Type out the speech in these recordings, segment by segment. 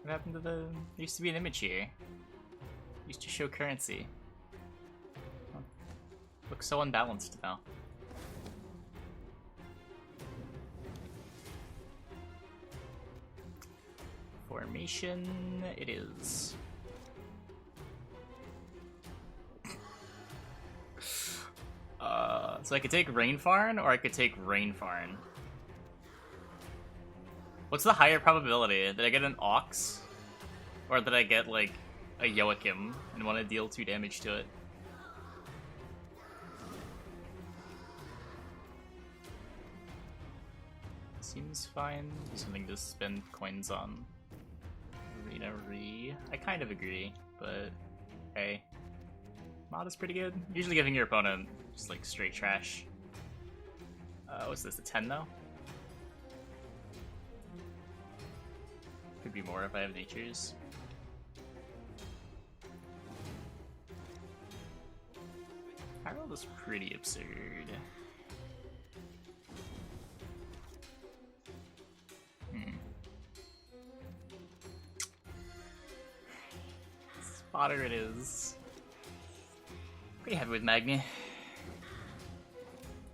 What happened to the... There used to be an image here. Used to show currency. Looks so unbalanced now. Formation it is. So I could take Rainfarn or I could take Rainfarn. What's the higher probability? Did I get an Ox? Or did I get like a Joachim and want to deal 2 damage to it? Seems fine. Do something to spend coins on. Arena Re. I kind of agree, but hey. Mod is pretty good. Usually giving your opponent just like straight trash. What's this, a 10 though? Could be more if I have natures. Harold is pretty absurd. Spotter it is. Pretty heavy with Magni.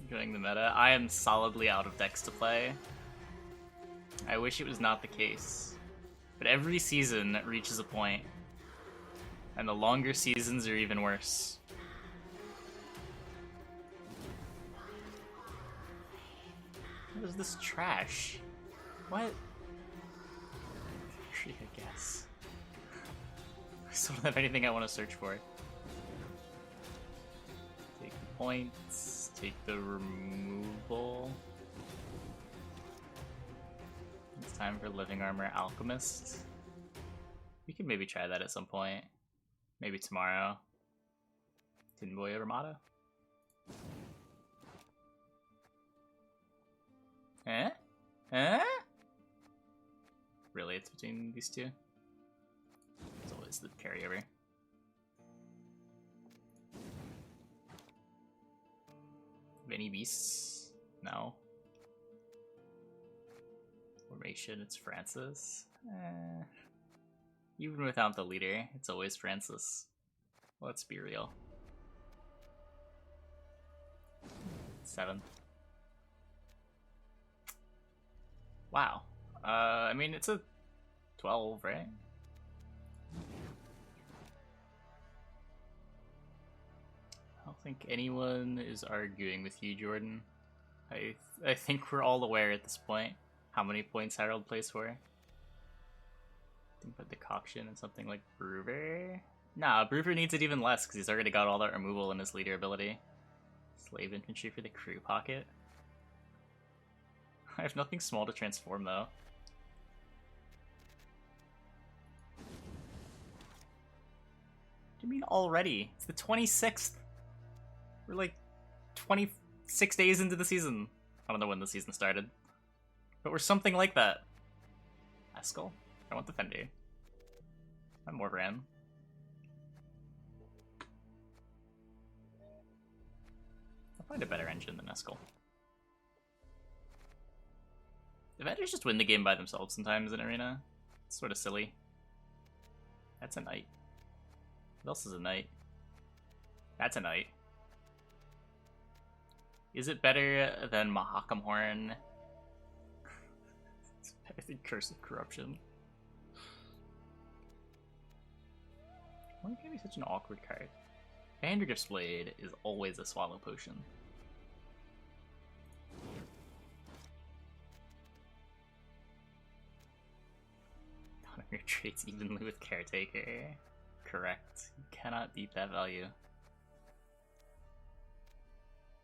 Enjoying the meta. I am solidly out of decks to play. I wish it was not the case. But every season reaches a point, and the longer seasons are even worse. What is this trash? What? I guess. I still don't have anything I want to search for. Take the points, take the removal. It's time for Living Armor Alchemist. We could maybe try that at some point. Maybe tomorrow. Tin Boy Armada. Eh? Eh? Really, it's between these two? It's always the carryover. Any beasts? No. Formation, it's Francis. Even without the leader, it's always Francis. Let's be real. 7. Wow. I mean, it's a 12, right? I don't think anyone is arguing with you, Jordan. I think we're all aware at this point how many points Harold plays for. I think about Decoction and something like Brewer. Nah, Brewer needs it even less because he's already got all that removal in his leader ability. Slave Infantry for the crew pocket. I have nothing small to transform though. What do you mean already? It's the 26th. We're like 26 days into the season. I don't know when the season started. But we're something like that. Eskel? I want Defender. I'm Morvaran. I'll find a better engine than Eskel. Defenders just win the game by themselves sometimes in Arena. It's sort of silly. That's a knight. What else is a knight? That's a knight. Is it better than Mahakam Horn? I think Curse of Corruption. Why can't be such an awkward card? Vandergift's Blade is always a Swallow Potion. None of your traits evenly with Caretaker. Correct. You cannot beat that value.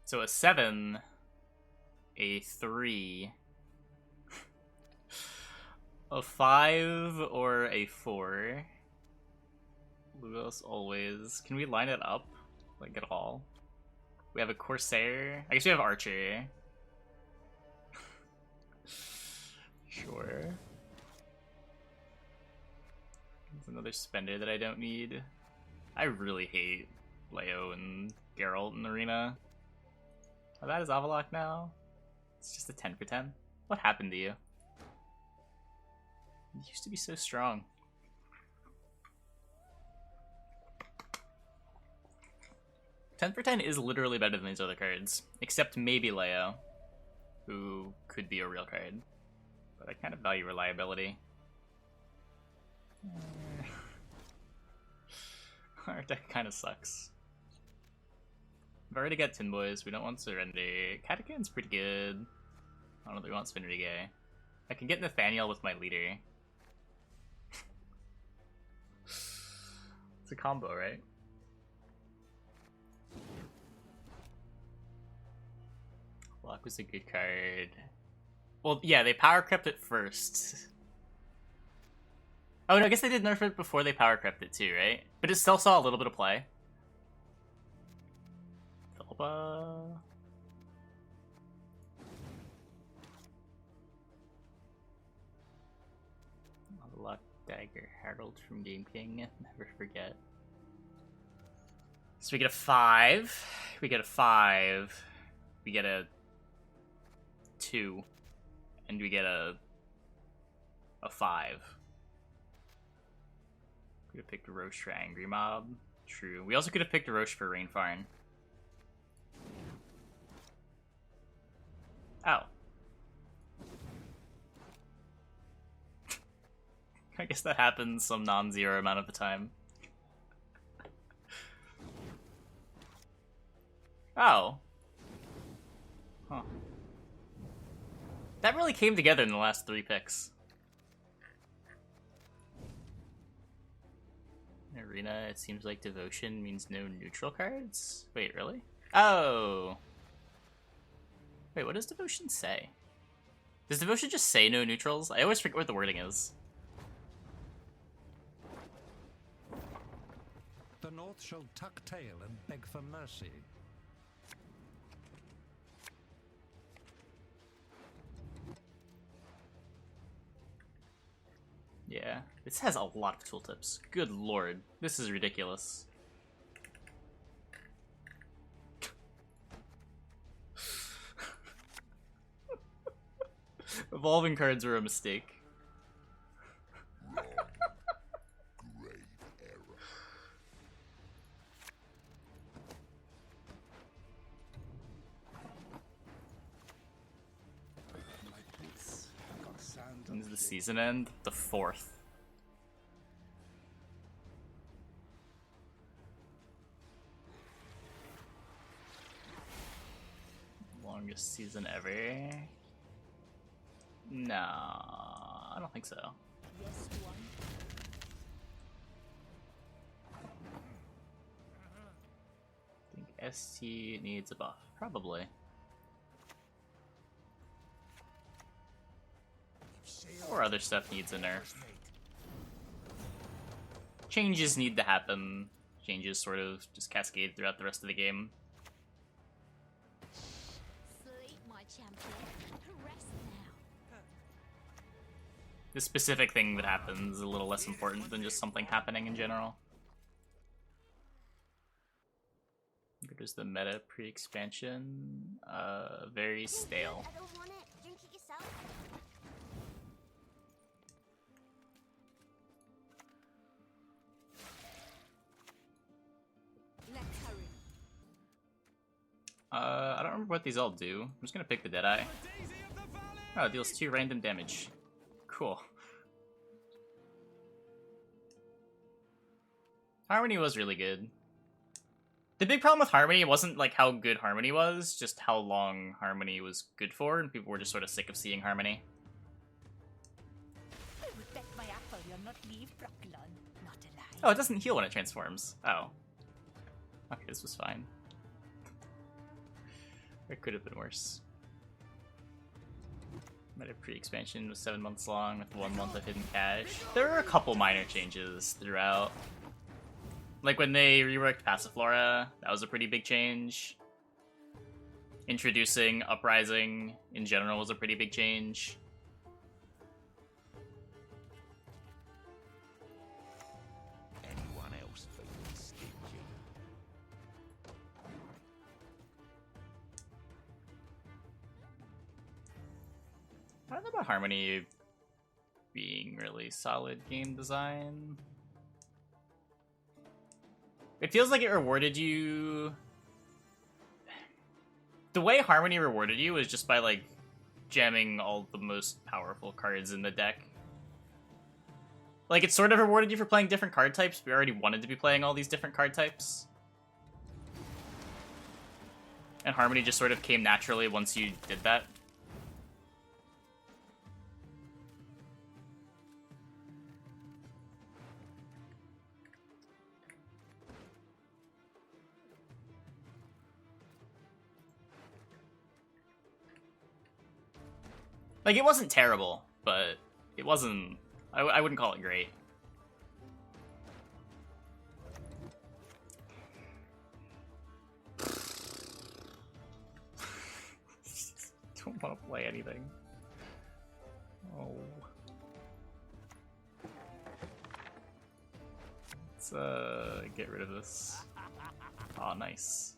So a 7, a 3, a 5, or a 4. Lugos always. Can we line it up? Like at all? We have a Corsair. I guess we have Archer. Sure. There's another spender that I don't need. I really hate Leo and Geralt in Arena. How bad is Avalok now? It's just a 10 for 10. What happened to you? You used to be so strong. 10 for 10 is literally better than these other cards. Except maybe Leo, who could be a real card. But I kind of value reliability. Our deck kind of sucks. I've already got Tin Boys, we don't want Surrender. Catacon's pretty good. I don't know if we want Spinrige. I can get Nathaniel with my leader. It's a combo, right? Block was a good card. Well, yeah, they power crept it first. Oh no, I guess they did nerf it before they power crept it too, right? But it still saw a little bit of play. Philippa. Luck Dagger Herald from Game King. Never forget. So we get a 5. We get a 5. We get a 2. And we get a 5. Could have picked Roche for Angry Mob. True. We also could have picked Roche for Rainfarn. Oh. I guess that happens some non-zero amount of the time. Oh. Huh. That really came together in the last 3 picks. Arena, it seems like Devotion means no neutral cards? Wait, really? Oh! Wait, what does Devotion say? Does Devotion just say no neutrals? I always forget what the wording is. The North shall tuck tail and beg for mercy. Yeah, this has a lot of tooltips. Good lord, this is ridiculous. Evolving cards were a mistake. When's the season end? The 4th. Longest season ever? No, I don't think so. Yes, one. I think ST needs a buff. Probably. Or other stuff needs a nerf. Changes need to happen. Changes sort of just cascade throughout the rest of the game. Sleep, my champion. Rest now. The specific thing that happens is a little less important than just something happening in general. What is the meta pre-expansion? Very stale. I don't want it. Drink it yourself. Let's hurry. I don't remember what these all do. I'm just gonna pick the Deadeye. Oh, it deals 2 random damage. Cool. Harmony was really good. The big problem with Harmony wasn't like how good Harmony was, just how long Harmony was good for, and people were just sort of sick of seeing Harmony. I would bet my apple you'll not leave Brooklyn. Not alive. Oh, it doesn't heal when it transforms. Oh. Okay, this was fine. It could have been worse. Meta pre-expansion was 7 months long with 1 month of hidden cache. There were a couple minor changes throughout. Like when they reworked Passiflora, that was a pretty big change. Introducing Uprising in general was a pretty big change. Anyone else feeling stingy? I don't know about Harmony being really solid game design. It feels like it rewarded you the way Harmony rewarded you was just by, like, jamming all the most powerful cards in the deck. Like, it sort of rewarded you for playing different card types. We already wanted to be playing all these different card types. And Harmony just sort of came naturally once you did that. Like, it wasn't terrible, but it wasn't... I wouldn't call it great. Don't want to play anything. Oh. Let's, get rid of this. Aw, nice.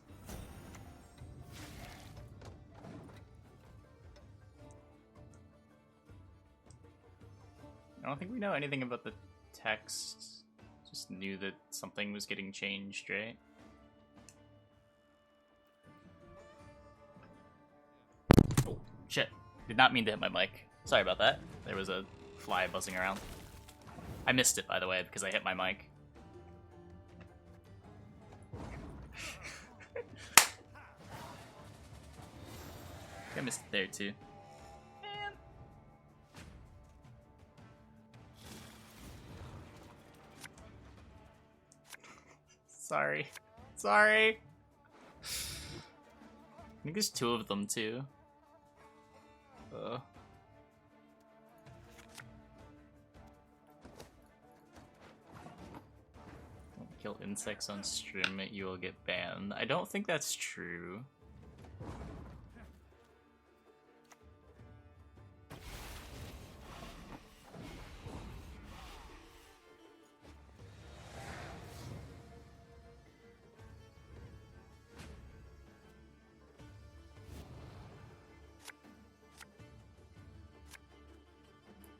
I don't think we know anything about the text. Just knew that something was getting changed, right? Oh, shit. Did not mean to hit my mic. Sorry about that. There was a fly buzzing around. I missed it, by the way, because I hit my mic. I missed it there, too. Sorry. Sorry. I think there's two of them, too. Don't kill insects on stream, you will get banned. I don't think that's true.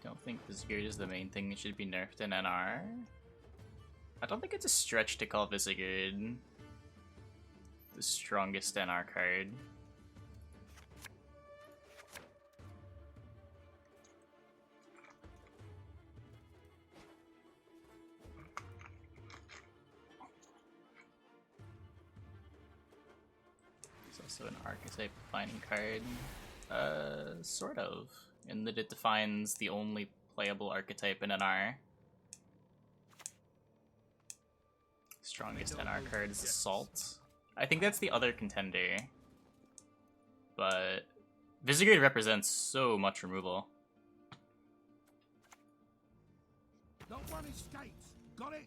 Don't think Visigoid is the main thing that should be nerfed in NR. I don't think it's a stretch to call Visigoid the strongest NR card. It's also an archetype defining card. Sort of. In that it defines the only playable archetype in NR. Strongest NR card is Assault. I think that's the other contender. But Visigoid represents so much removal. Not one escapes. Got it?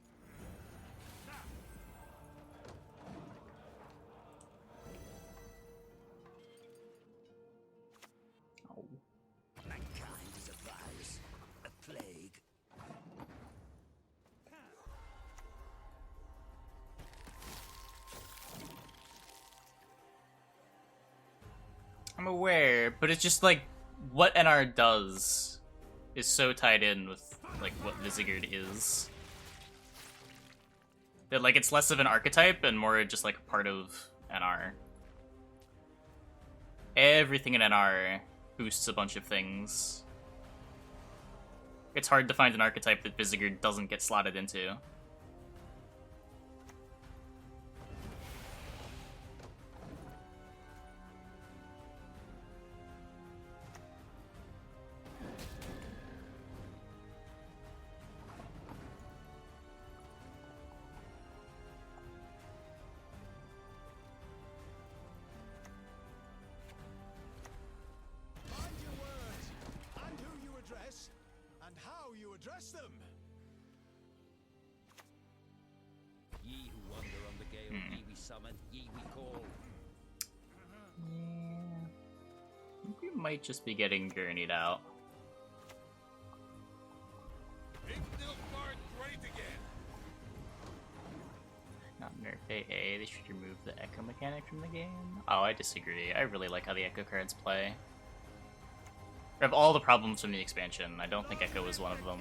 Oh. Mankind is a virus, a plague. I'm aware, but it's just like what NR does is so tied in with like what Visigoid is. That like it's less of an archetype and more just like a part of NR. Everything in NR boosts a bunch of things. It's hard to find an archetype that Visigoid doesn't get slotted into. Mind your words, and who you address, and how you address them. Ye who wander on the gale, ye we summon, ye we call. Yeah. I think we might just be getting gurneyed out. Not nerf AA, they should remove the echo mechanic from the game. Oh, I disagree. I really like how the echo cards play. Of all the problems from the expansion, I don't think echo was one of them.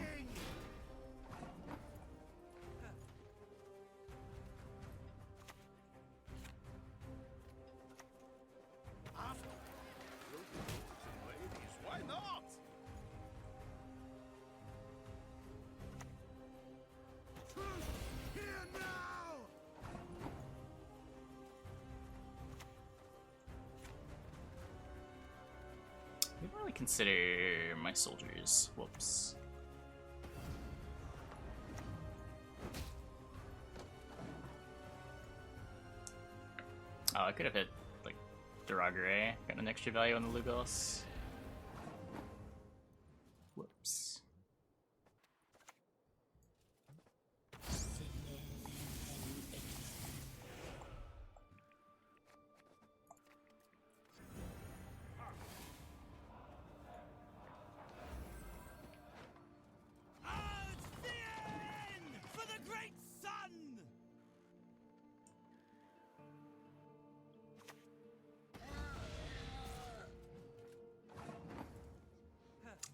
really consider my soldiers. Whoops. Oh, I could have hit, like, Derogere. Got an extra value on the Lugos. Whoops. For the great sun!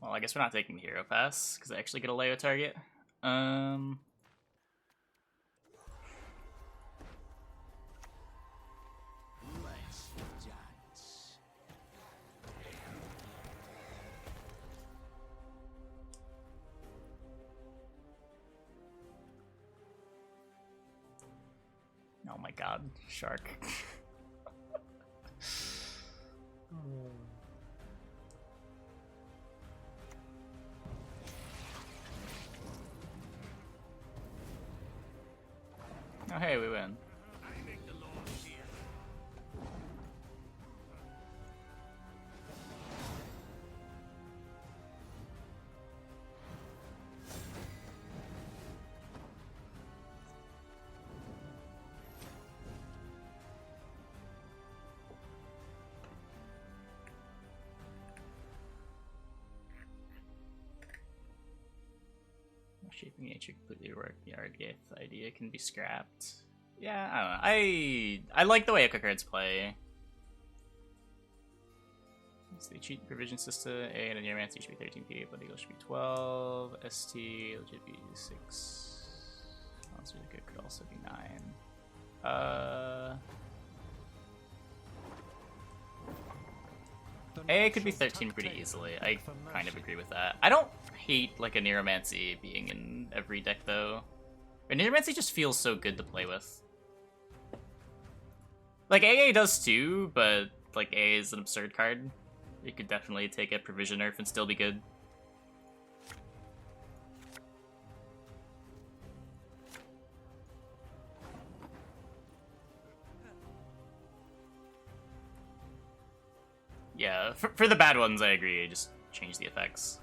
Well, I guess we're not taking the hero pass, because I actually get a Leo target. Let's dance. Oh my god, shark. Oh hey, we win. Shaping nature completely work. The Ardgith idea can be scrapped. Yeah, I don't know. I like the way Echo cards play. So they cheat the provision system. A and a Neuromancy should be 13p, but Eagle should be 12. ST legit be 6. Monster good could also be 9. A could be 13 pretty easily. I kind of agree with that. I don't hate like a Neuromancy being in every deck though. But Neuromancy just feels so good to play with. Like AA does too, but like AA is an absurd card. You could definitely take a Provision nerf and still be good. Yeah, for the bad ones, I agree. Just change the effects.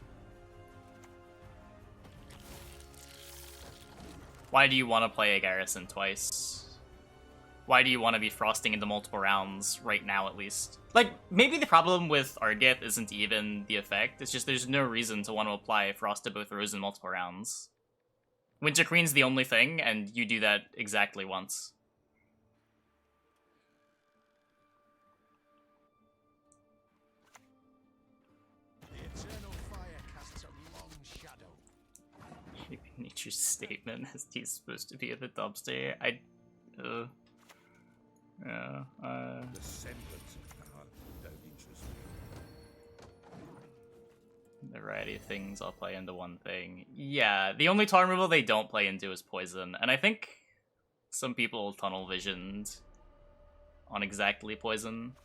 Why do you want to play a Garrison twice? Why do you want to be frosting into multiple rounds right now, at least? Like, maybe the problem with Ardgith isn't even the effect. It's just there's no reason to want to apply Frost to both rows in multiple rounds. Winter Queen's the only thing, and you do that exactly once. Nature's statement as he's supposed to be at the dumpster. The semblance of power don't interest me. The variety of things I'll play into one thing. Yeah, the only totem removal they don't play into is poison, and I think some people tunnel visioned on exactly poison.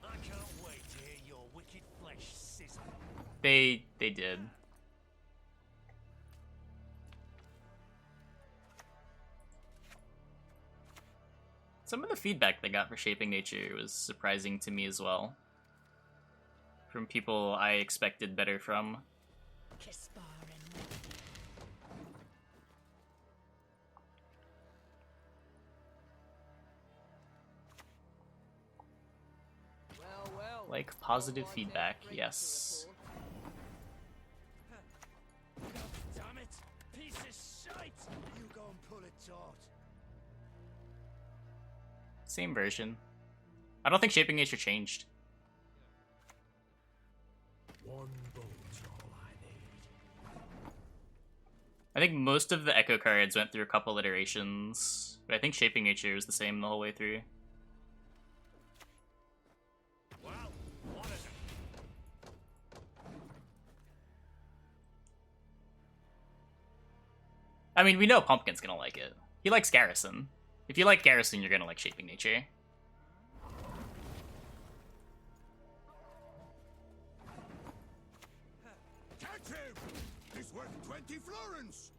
I can't wait to hear your wicked flesh sizzle. They did. Some of the feedback they got for Shaping Nature was surprising to me as well. From people I expected better from. Kispar and Like positive feedback, yes. Damn it! Piece of shite! You go and pull it taut. Same version. I don't think Shaping Nature changed. One bolt's all I need. I think most of the Echo cards went through a couple iterations, but I think Shaping Nature was the same the whole way through. Well, what is it? I mean, we know Pumpkin's gonna like it. He likes Garrison. If you like Garrison, you're gonna like Shaping Nature. 20 florins!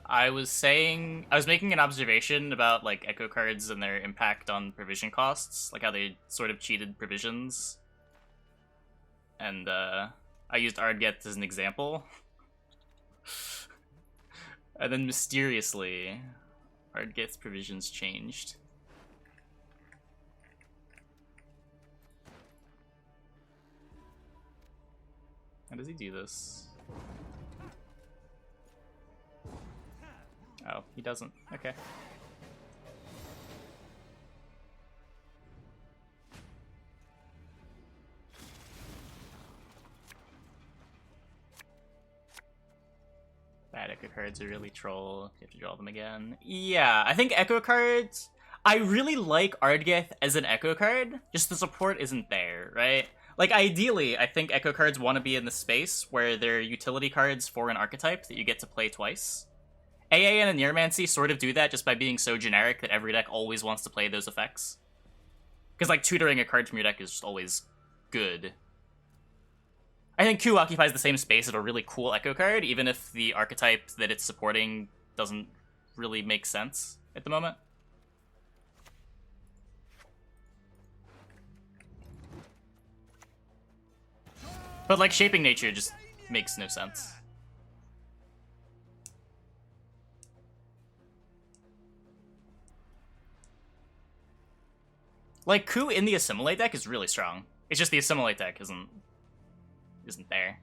I was making an observation about like echo cards and their impact on provision costs, like how they sort of cheated provisions. And I used Ardget as an example. And then mysteriously, Ardget's provisions changed. How does he do this? Oh, he doesn't. Okay. Bad echo cards are really troll. You have to draw them again. Yeah, I think echo cards... I really like Ardgeth as an echo card, just the support isn't there, right? Like, ideally, I think echo cards want to be in the space where they're utility cards for an archetype that you get to play twice. AA and a Neuromancy sort of do that just by being so generic that every deck always wants to play those effects. Because, like, tutoring a card from your deck is just always good. I think Q occupies the same space as a really cool echo card, even if the archetype that it's supporting doesn't really make sense at the moment. But, like, Shaping Nature just makes no sense. Like, Ku in the Assimilate deck is really strong. It's just the Assimilate deck isn't there.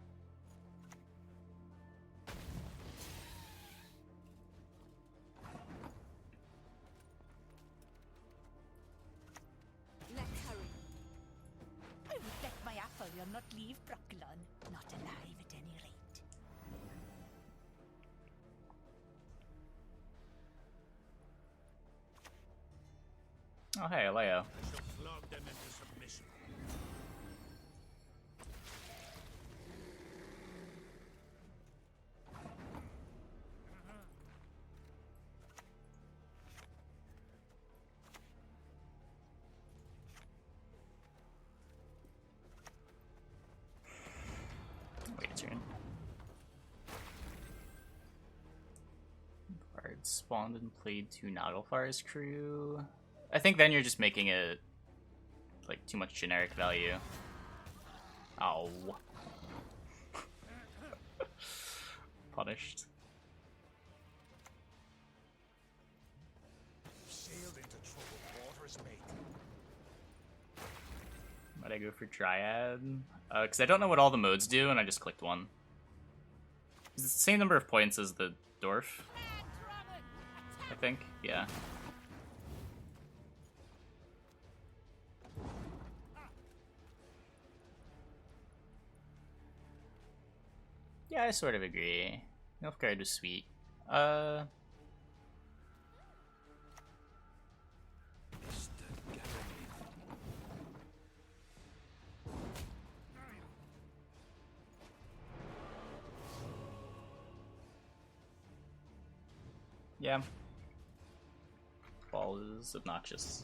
Let's hurry. I would bet my apple you'll not leave Brooklyn. Not alive at any rate. Oh, hey, Leo. I shall flog them into submission. Wait a turn. Bard spawned and played to Naglfar's crew. I think then you're just making it like too much generic value. Oh. Punished. Sailed into troubled waters, mate. Might I go for Dryad? Because I don't know what all the modes do, and I just clicked one. It's the same number of points as the Dwarf, I think. Yeah. Yeah, I sort of agree. Nilfgaard was sweet. Yeah. Ball is obnoxious.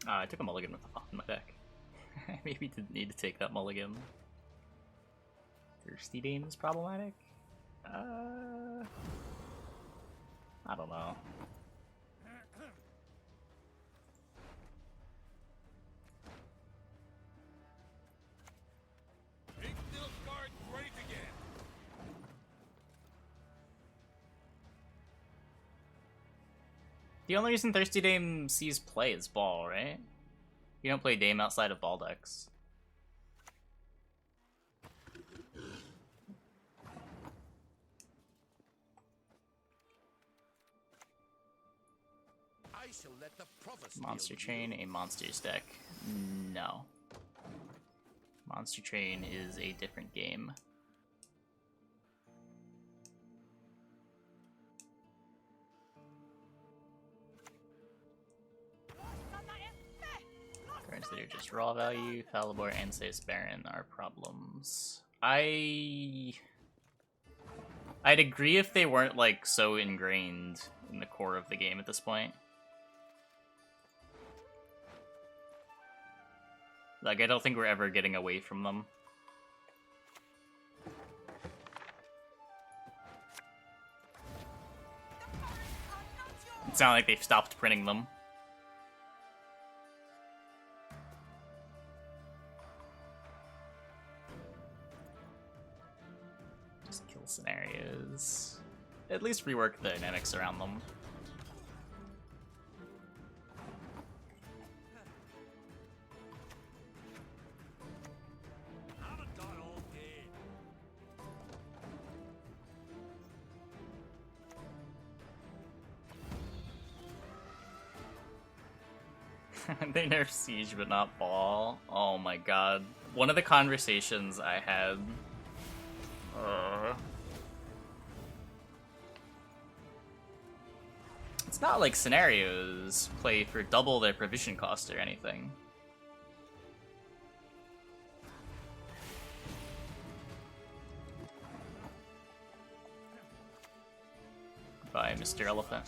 I took a mulligan with Affan in my deck. I maybe didn't need to take that mulligan. Thirsty Dame is problematic? I don't know. Make Nilfgaard great again. The only reason Thirsty Dame sees play is Ball, right? You don't play Dame outside of Ball decks. I shall let the provost Monster deal with Train, you. a monsters deck. No. Monster Train is a different game. cards that are just raw value. Falibor and Sace Baron are problems. I'd agree if they weren't like so ingrained in the core of the game at this point. Like, I don't think we're ever getting away from them. It's not like they've stopped printing them. Just kill scenarios. At least rework the dynamics around them. They nerf Siege but not Ball. Oh my god. One of the conversations I had... It's not like scenarios play for double their provision cost or anything. Goodbye, Mr. Elephant.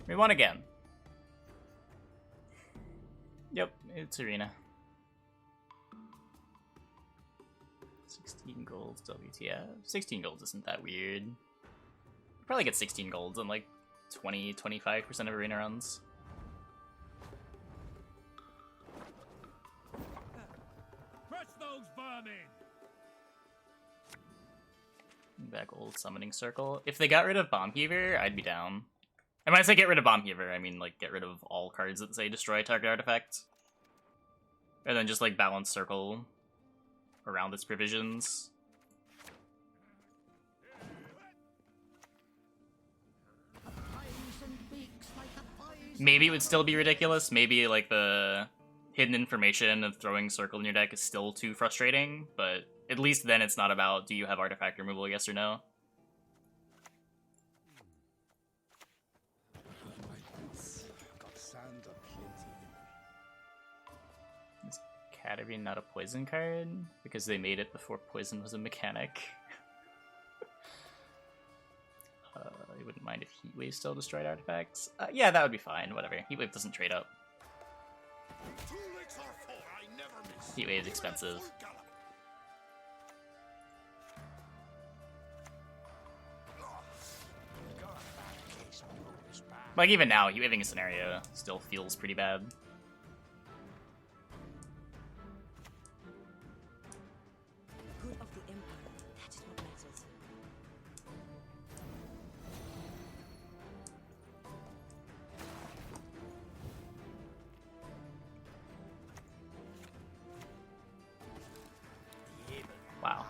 We won again. Yep, it's Arena. 16 golds, WTF. 16 golds isn't that weird. Probably get 16 golds in like 20-25% of arena runs. Crush those vermin! Back old summoning circle. If they got rid of Bomb Heaver, I'd be down. And when I say get rid of Bomb Heaver, I mean like get rid of all cards that say destroy target artifact. And then just like balance circle around its provisions. Maybe it would still be ridiculous. Maybe like the hidden information of throwing circle in your deck is still too frustrating, but at least then it's not about do you have artifact removal, yes or no. Is Caterine not a poison card? Because they made it before poison was a mechanic. You wouldn't mind if Heatwave still destroyed artifacts? Yeah, that would be fine, whatever. Heatwave doesn't trade up. Heatwave is expensive. Like, even now, Heatwaving a scenario still feels pretty bad. Good of the Empire, that is what matters. Wow.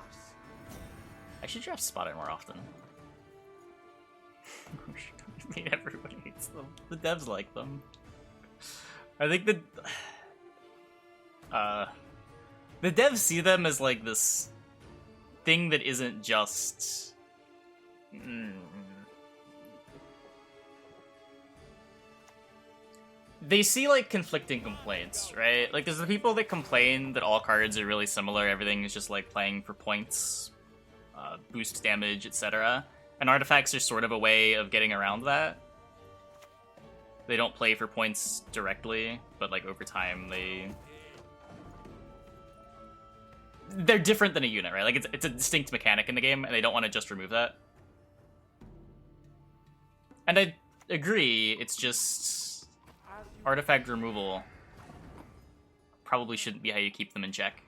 I should draft Spot It more often. I mean, everyone hates them. The devs like them. I think the devs see them as like this thing that isn't just... They see like conflicting complaints, right? Like there's the people that complain that all cards are really similar, everything is just like playing for points, boost damage, etc. And artifacts are sort of a way of getting around that. They don't play for points directly, but like over time they're different than a unit, right? Like it's a distinct mechanic in the game, and they don't want to just remove that. And I agree, it's just artifact removal probably shouldn't be how you keep them in check.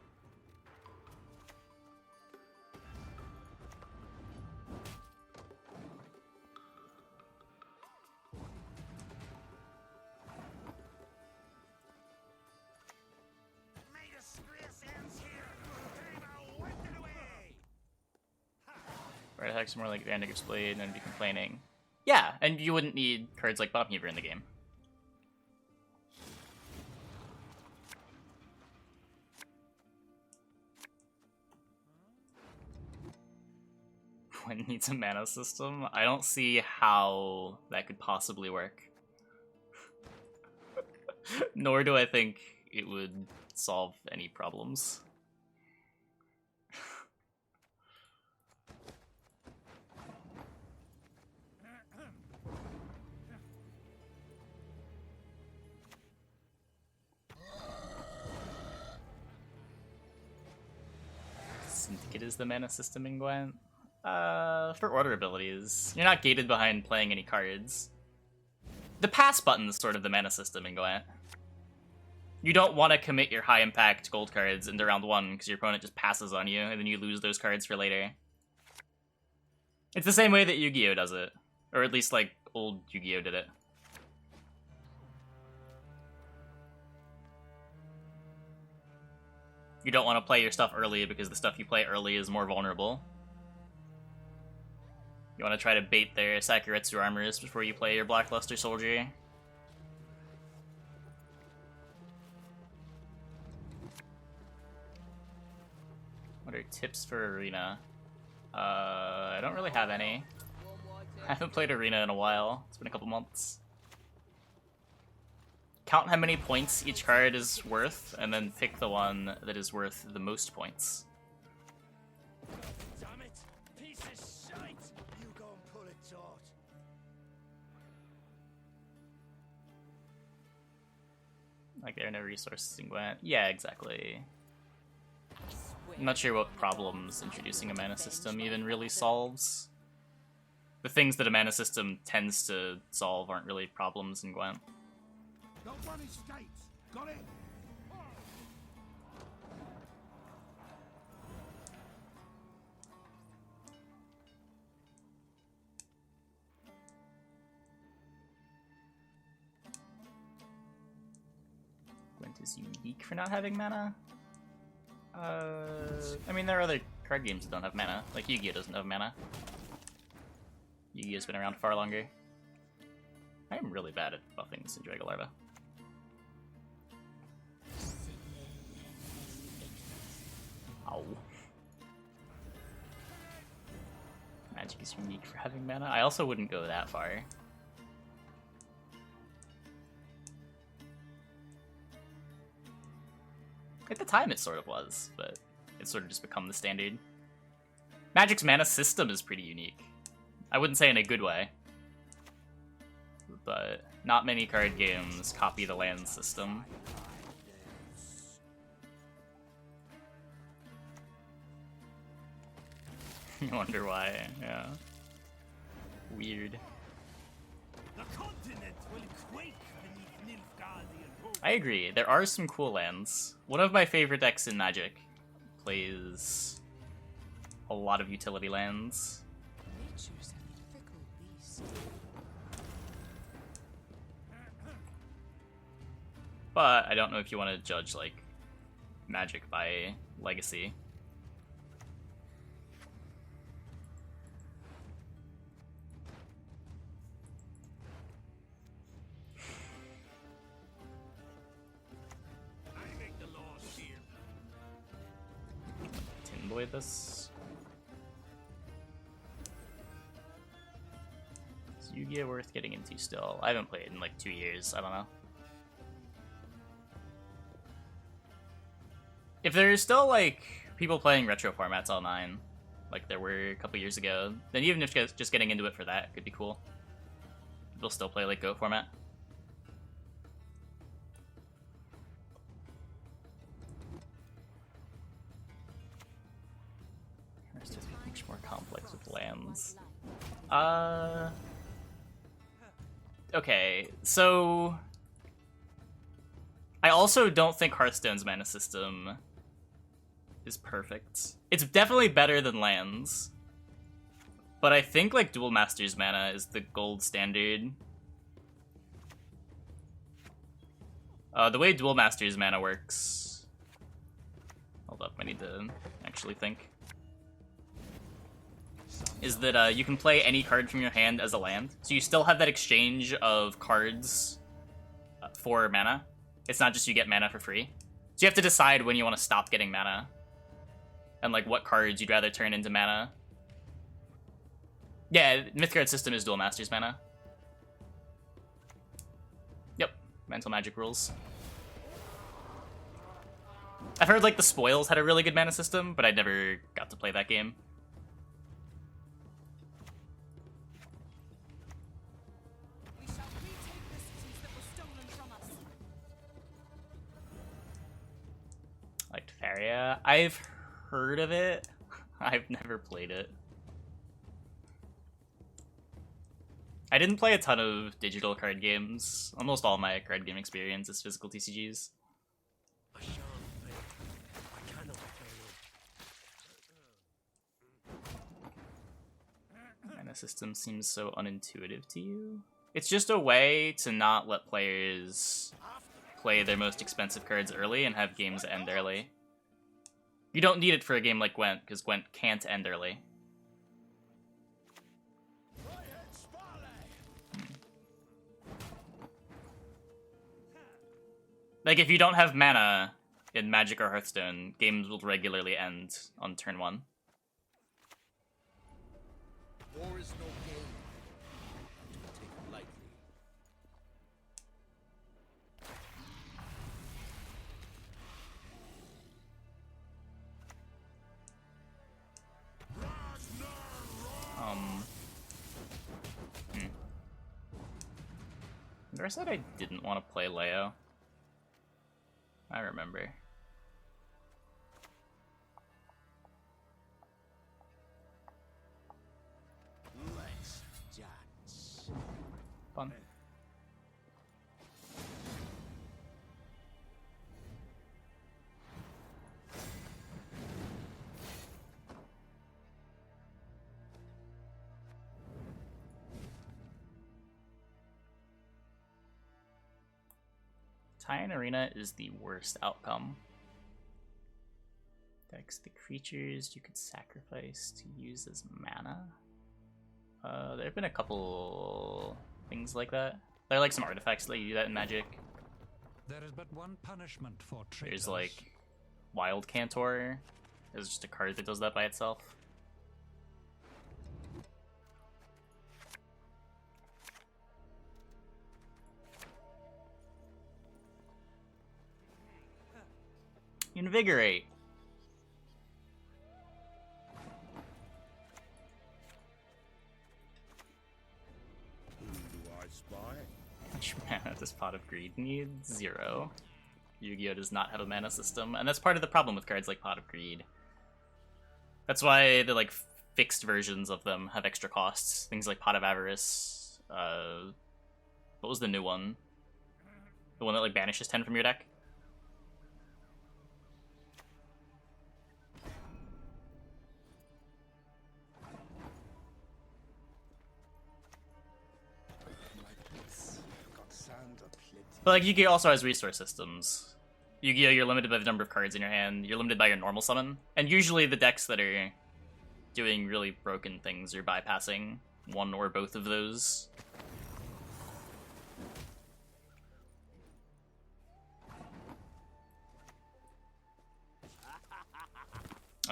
Artifacts are more like Vandiger's Blade and be complaining. Yeah, and you wouldn't need cards like Bomb Heaver in the game. Gwent needs a mana system? I don't see how that could possibly work. Nor do I think it would solve any problems. Syndicate is the mana system in Gwent. For order abilities, you're not gated behind playing any cards. The pass button is sort of the mana system in Gwent. You don't want to commit your high impact gold cards into round 1 because your opponent just passes on you and then you lose those cards for later. It's the same way that Yu-Gi-Oh does it. Or at least like old Yu-Gi-Oh did it. You don't want to play your stuff early because the stuff you play early is more vulnerable. You want to try to bait their Sakuretsu armors before you play your Blackluster Soldier. What are tips for Arena? I don't really have any. I haven't played Arena in a while. It's been a couple months. Count how many points each card is worth, and then pick the one that is worth the most points. Damn it! Piece of shite! You go and pull it taut. Like, there are no resources in Gwent. Yeah, exactly. I'm not sure what problems introducing a mana system even really solves. The things that a mana system tends to solve aren't really problems in Gwent. Don't run his skates. Got it? Gwent is unique for not having mana? I mean, there are other card games that don't have mana. Like, Yu-Gi-Oh doesn't have mana. Yu-Gi-Oh's been around far longer. I am really bad at buffing this Drago Larva. Ow. Magic is unique for having mana. I also wouldn't go that far. At the time it sort of was, but it's sort of just become the standard. Magic's mana system is pretty unique. I wouldn't say in a good way, but not many card games copy the land system. You wonder why, yeah. Weird. The continent will quake beneath Nilfgaardian rule. I agree, there are some cool lands. One of my favorite decks in Magic plays a lot of utility lands. Nature's a fickle beast. But I don't know if you want to judge, like, Magic by legacy. I make the laws here. Tin Boy this. Is Yu-Gi-Oh worth getting into still? I haven't played in like 2 years, I don't know. If there's still, like, people playing retro formats online, like there were a couple years ago, then even if just getting into it for that could be cool. People still play, like, Go format. It's just much more complex with lands. Okay, so I also don't think Hearthstone's mana system is perfect. It's definitely better than lands, but I think like Duel Masters mana is the gold standard. The way Duel Masters mana works... Hold up, I need to actually think. Some is that you can play any card from your hand as a land. So you still have that exchange of cards for mana. It's not just you get mana for free. So you have to decide when you want to stop getting mana. And like what cards you'd rather turn into mana. Yeah, Mythgard's system is dual masters mana. Yep, mental magic rules. I've heard like the Spoils had a really good mana system, but I never got to play that game. We shall retake the cities that were stolen from us. Like Faria, I've heard of it. I've never played it. I didn't play a ton of digital card games. Almost all my card game experience is physical TCGs. I shan't fail. I cannot fail. Mana system seems so unintuitive to you. It's just a way to not let players play their most expensive cards early and have games end early. You don't need it for a game like Gwent, because Gwent can't end early. Like, if you don't have mana in Magic or Hearthstone, games will regularly end on turn 1. War is no game. Do not take it lightly. I said I didn't want to play Leo. I remember. Let's dance. Fun. Tie in Arena is the worst outcome. Dex the creatures you could sacrifice to use as mana. There have been a couple things like that. There are like some artifacts that you do that in Magic. There is but one punishment for traitors. There's like Wild Cantor. There's just a card that does that by itself. Invigorate. Whom do I spy? Which mana does Pot of Greed need? 0. Yu-Gi-Oh! Does not have a mana system, and that's part of the problem with cards like Pot of Greed. That's why the like fixed versions of them have extra costs. Things like Pot of Avarice. What was the new one? The one that like banishes 10 from your deck? But like Yu-Gi-Oh! Also has resource systems. Yu-Gi-Oh! You're limited by the number of cards in your hand. You're limited by your normal summon. And usually the decks that are doing really broken things are bypassing one or both of those.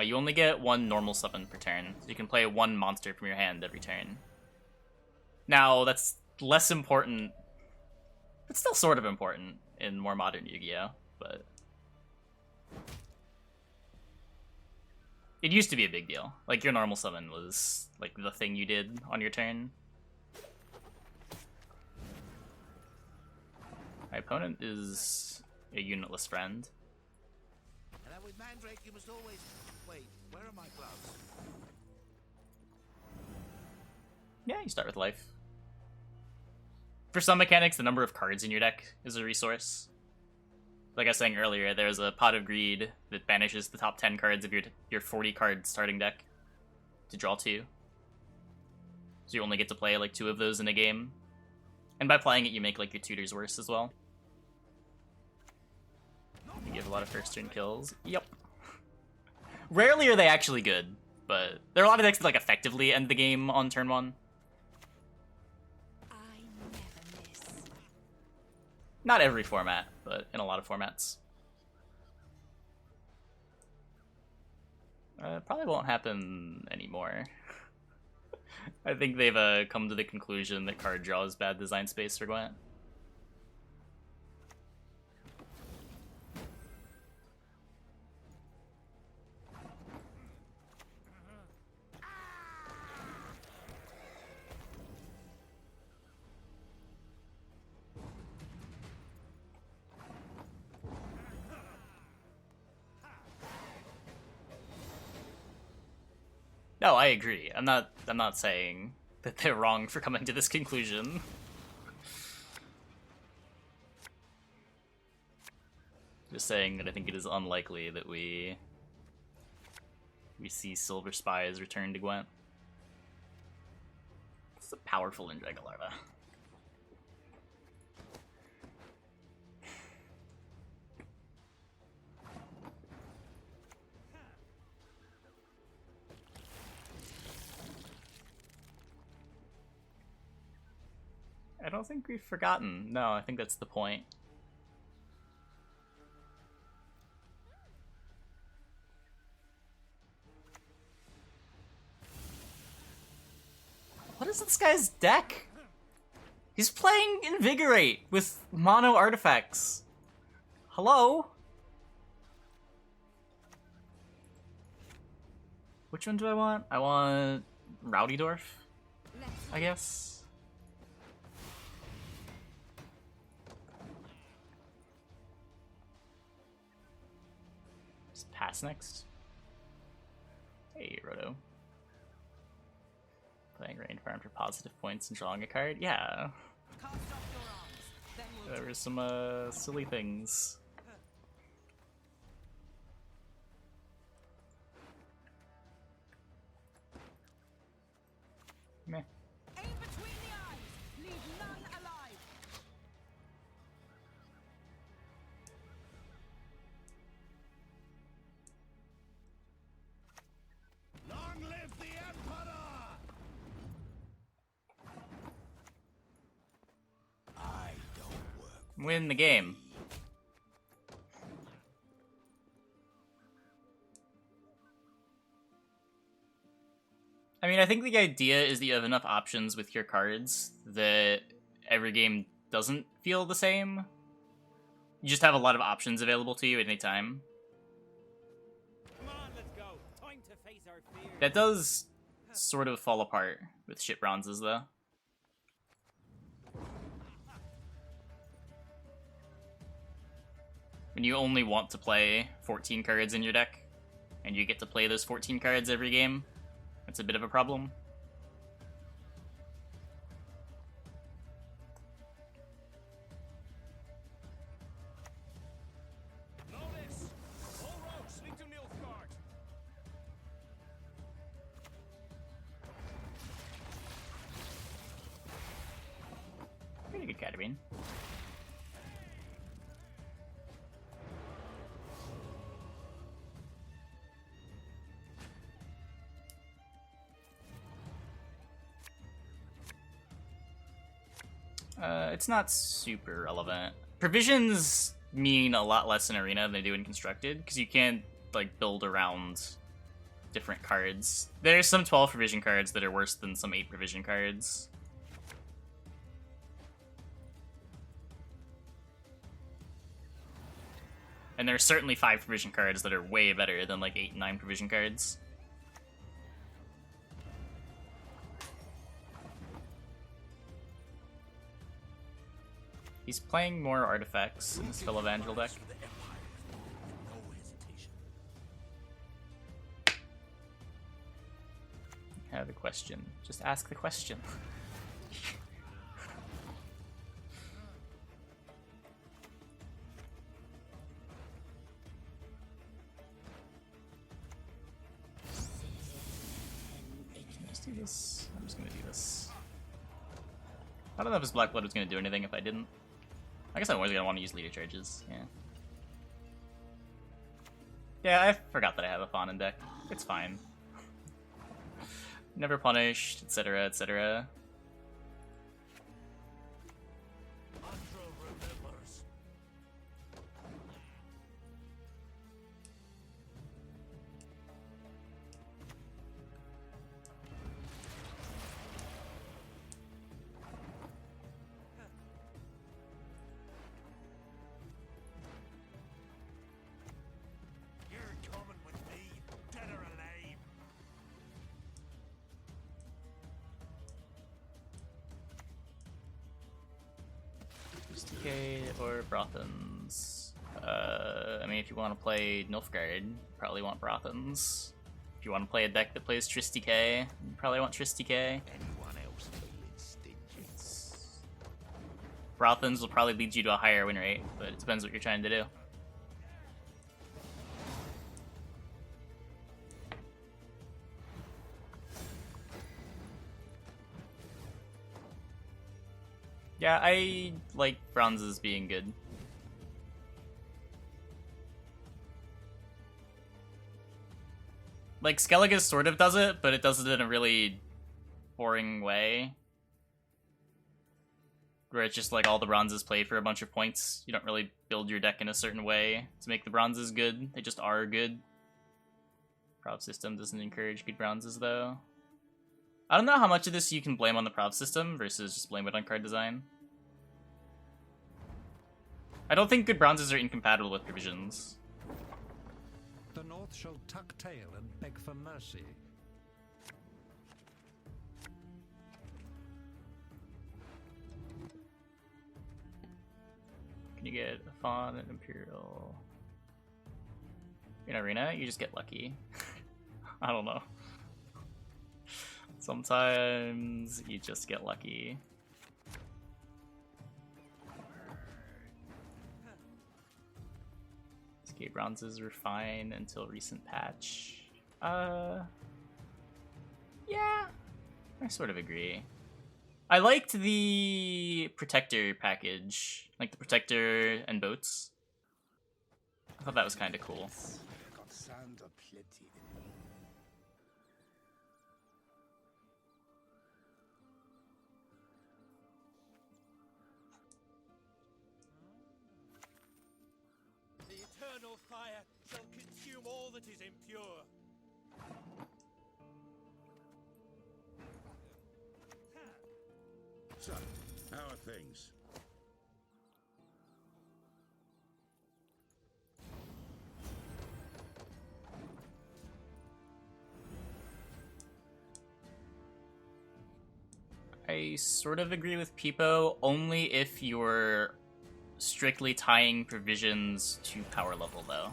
You only get one normal summon per turn. So you can play one monster from your hand every turn. Now, that's less important. It's still sort of important in more modern Yu-Gi-Oh! But it used to be a big deal. Like, your normal summon was, like, the thing you did on your turn. My opponent is a unitless friend. And then with Mandrake, you must always... Wait, where are my gloves? Yeah, you start with life. For some mechanics, the number of cards in your deck is a resource. Like I was saying earlier, there's a Pot of Greed that banishes the top 10 cards of your 40-card starting deck to draw 2. So you only get to play like 2 of those in a game. And by playing it, you make like your tutors worse as well. You give a lot of first turn kills. Yep. Rarely are they actually good. but there are a lot of decks that like effectively end the game on turn 1. I never miss. Not every format, but in a lot of formats. Probably won't happen anymore. I think they've come to the conclusion that card draw is bad design space for Gwent. No, I agree. I'm not saying that they're wrong for coming to this conclusion. Just saying that I think it is unlikely that we see Silver Spies return to Gwent. It's a powerful Indraga Larva. I don't think we've forgotten. No, I think that's the point. What is this guy's deck? He's playing Invigorate with mono artifacts. Hello? Which one do I want? I want Rowdydorf, I guess. Pass next. Hey, Roto. Playing Rain Farm for positive points and drawing a card? Yeah. There were some silly things. Meh. Aim between the eyes. Leave none alive. Long live the Emperor! I don't work. Win the game. I mean, I think the idea is that you have enough options with your cards that every game doesn't feel the same. You just have a lot of options available to you at any time. Come on, let's go. Time to face our fears. That does sort of fall apart with ship bronzes, though. When you only want to play 14 cards in your deck, and you get to play those 14 cards every game, that's a bit of a problem. Notice! All roads lead to Nilfgaard. Pretty good Catarine. It's not super relevant. Provisions mean a lot less in Arena than they do in Constructed, because you can't, like, build around different cards. There's some 12 provision cards that are worse than some 8 provision cards. And there are certainly 5 provision cards that are way better than, like, 8 and 9 provision cards. He's playing more artifacts in his Phil Evangel deck. For the Empire with no hesitation. I have a question. Just ask the question. Can I just do this? I'm just gonna do this. I don't know if his Black Blood was gonna do anything if I didn't. I guess I'm always gonna want to use leader charges, yeah. Yeah, I forgot that I have a Affan in deck. It's fine. never punished, etc., etc. Andro remembers. You're coming with me, dead or alive. Decay or Brothans. I mean, if you want to play Nilfgaard, you probably want Brothans. If you want to play a deck that plays Tristdecay, you probably want Tristdecay. Anyone else feeling stingy? Brothans will probably lead you to a higher win rate, but it depends what you're trying to do. Yeah, I like bronzes being good. Like, Skelligus sort of does it, but it does it in a really boring way. Where it's just like all the bronzes play for a bunch of points. You don't really build your deck in a certain way to make the bronzes good. They just are good. Prop system doesn't encourage good bronzes, though. I don't know how much of this you can blame on the prop system versus just blame it on card design. I don't think good bronzes are incompatible with provisions. The North shall tuck tail and beg for mercy. Can you get Affan and Imperial? In Arena, you just get lucky. I don't know. Sometimes you just get lucky. SK bronzes were fine until recent patch. Yeah, I sort of agree. I liked the Protector package, like the Protector and boats. I thought that was kind of cool. The eternal fire shall consume all that is impure. So, how are things? I sort of agree with Peepo, only if you're strictly tying provisions to power level, though.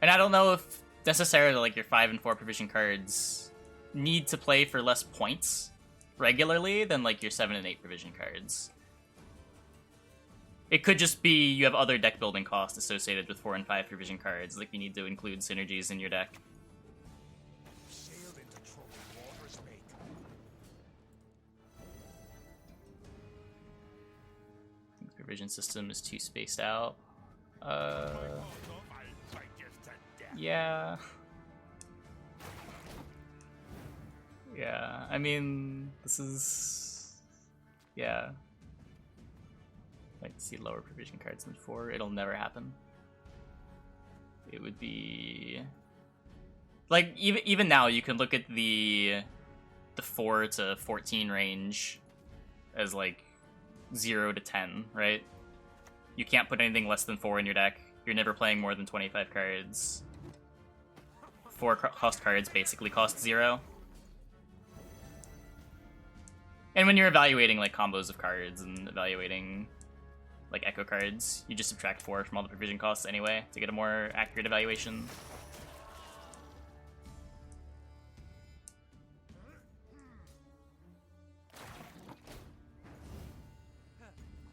And I don't know if necessarily like your 5 and 4 provision cards need to play for less points regularly than like your 7 and 8 provision cards. It could just be you have other deck building costs associated with 4 and 5 provision cards, like you need to include synergies in your deck. Sailed into troubled waters, mate. I think the provision system is too spaced out. Yeah. Yeah, I mean, this is... Yeah. I'd like to see lower provision cards than 4. It'll never happen. It would be... Like, even now, you can look at the 4 to 14 range as, like, 0 to 10, right? You can't put anything less than 4 in your deck. You're never playing more than 25 cards. 4 cost cards basically cost 0. And when you're evaluating like combos of cards and evaluating like echo cards, you just subtract 4 from all the provision costs anyway to get a more accurate evaluation.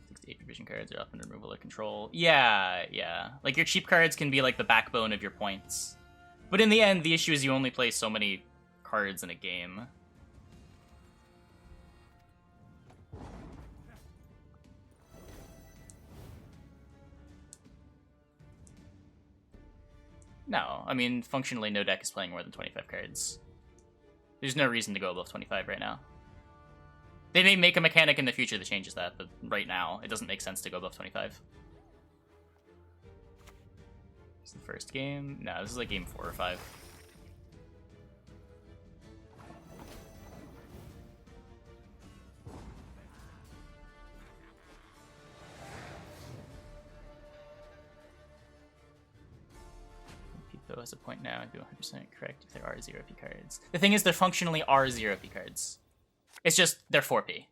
6 to 8 provision cards are often removal or control. Yeah. Like your cheap cards can be like the backbone of your points. But in the end, the issue is you only play so many cards in a game. No, I mean, functionally no deck is playing more than 25 cards. There's no reason to go above 25 right now. They may make a mechanic in the future that changes that, but right now, it doesn't make sense to go above 25. It's the first game? No, this is like game 4 or 5. Pipo has a point now. I'd be 100% correct if there are 0p cards. The thing is, there functionally are 0p cards. It's just, they're 4p.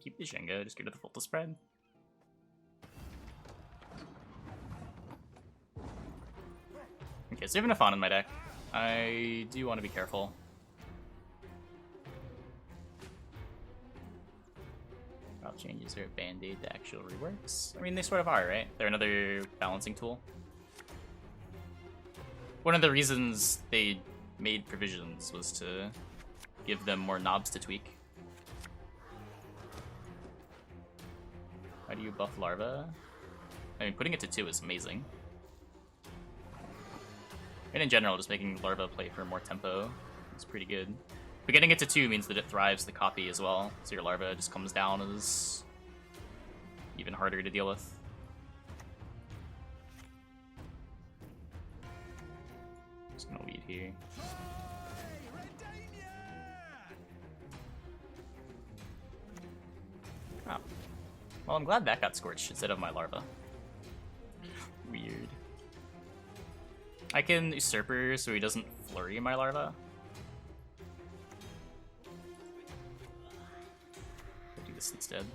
Keep the Shenga, just go to the Volta spread. Okay, so I have an Affan in my deck. I do want to be careful. Drop changes are a band-aid to actual reworks. I mean, they sort of are, right? They're another balancing tool. One of the reasons they made provisions was to give them more knobs to tweak. How do you buff Larva? I mean, putting it to 2 is amazing. And in general, just making Larva play for more tempo is pretty good. But getting it to 2 means that it thrives the copy as well, so your Larva just comes down as even harder to deal with. Just gonna lead here. Oh. Well, I'm glad that got scorched instead of my Larva. Weird. I can Usurper so he doesn't flurry my Larva. I'll do this instead.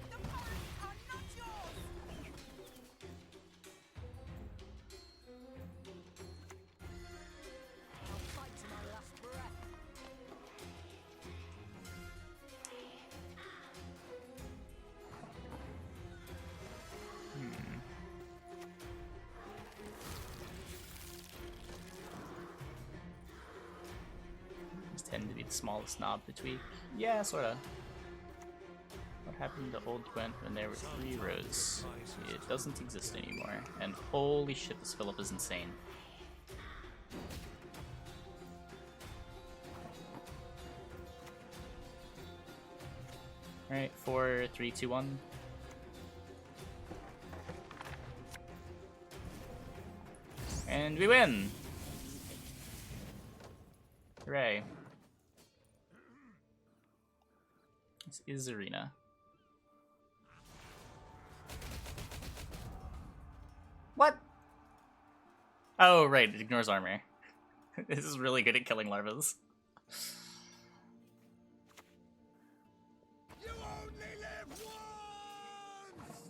Tend to be the smallest knob to tweak. Yeah, sorta. What happened to old Gwent when there were 3 rows? It doesn't exist anymore. And holy shit, this Philip is insane. Alright, 4, 3, 2, 1. And we win! Hooray. This is Arena. What? Oh, right, it ignores armor. This is really good at killing larvas. You only live once!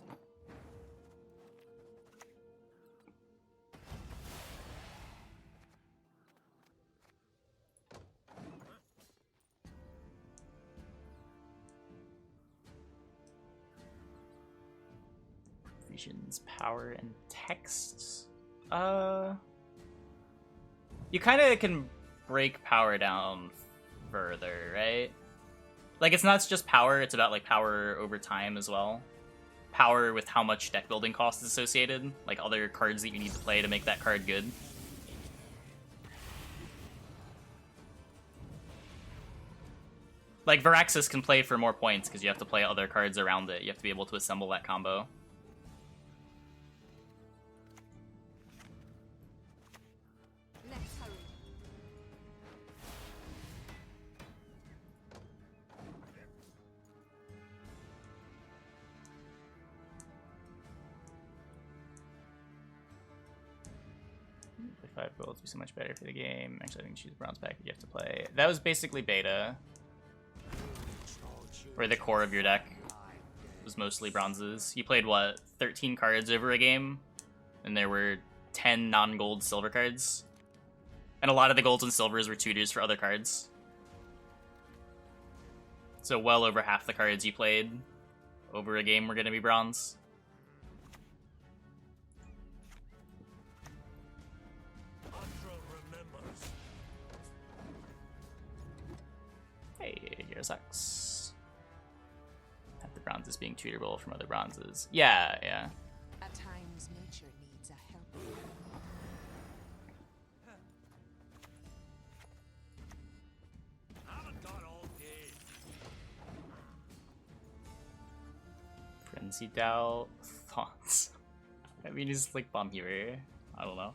Visions, power, and text. You kind of can break power down further, right? Like, it's not just power, it's about, like, power over time as well. Power with how much deck building cost is associated, like other cards that you need to play to make that card good. Like, Viraxis can play for more points because you have to play other cards around it. You have to be able to assemble that combo. Five gold would be so much better for the game. Actually, I think choose bronze package you have to play. That was basically beta, where the core of your deck was mostly bronzes. You played, what, 13 cards over a game? And there were 10 non-gold silver cards. And a lot of the golds and silvers were tutors for other cards. So well over half the cards you played over a game were going to be bronze. Hey, here's X. Have the bronzes being tutorable from other bronzes. Yeah, yeah. At times, nature needs a helping hand. Frenzy Dow thoughts. I mean, he's like bomb hero. I don't know.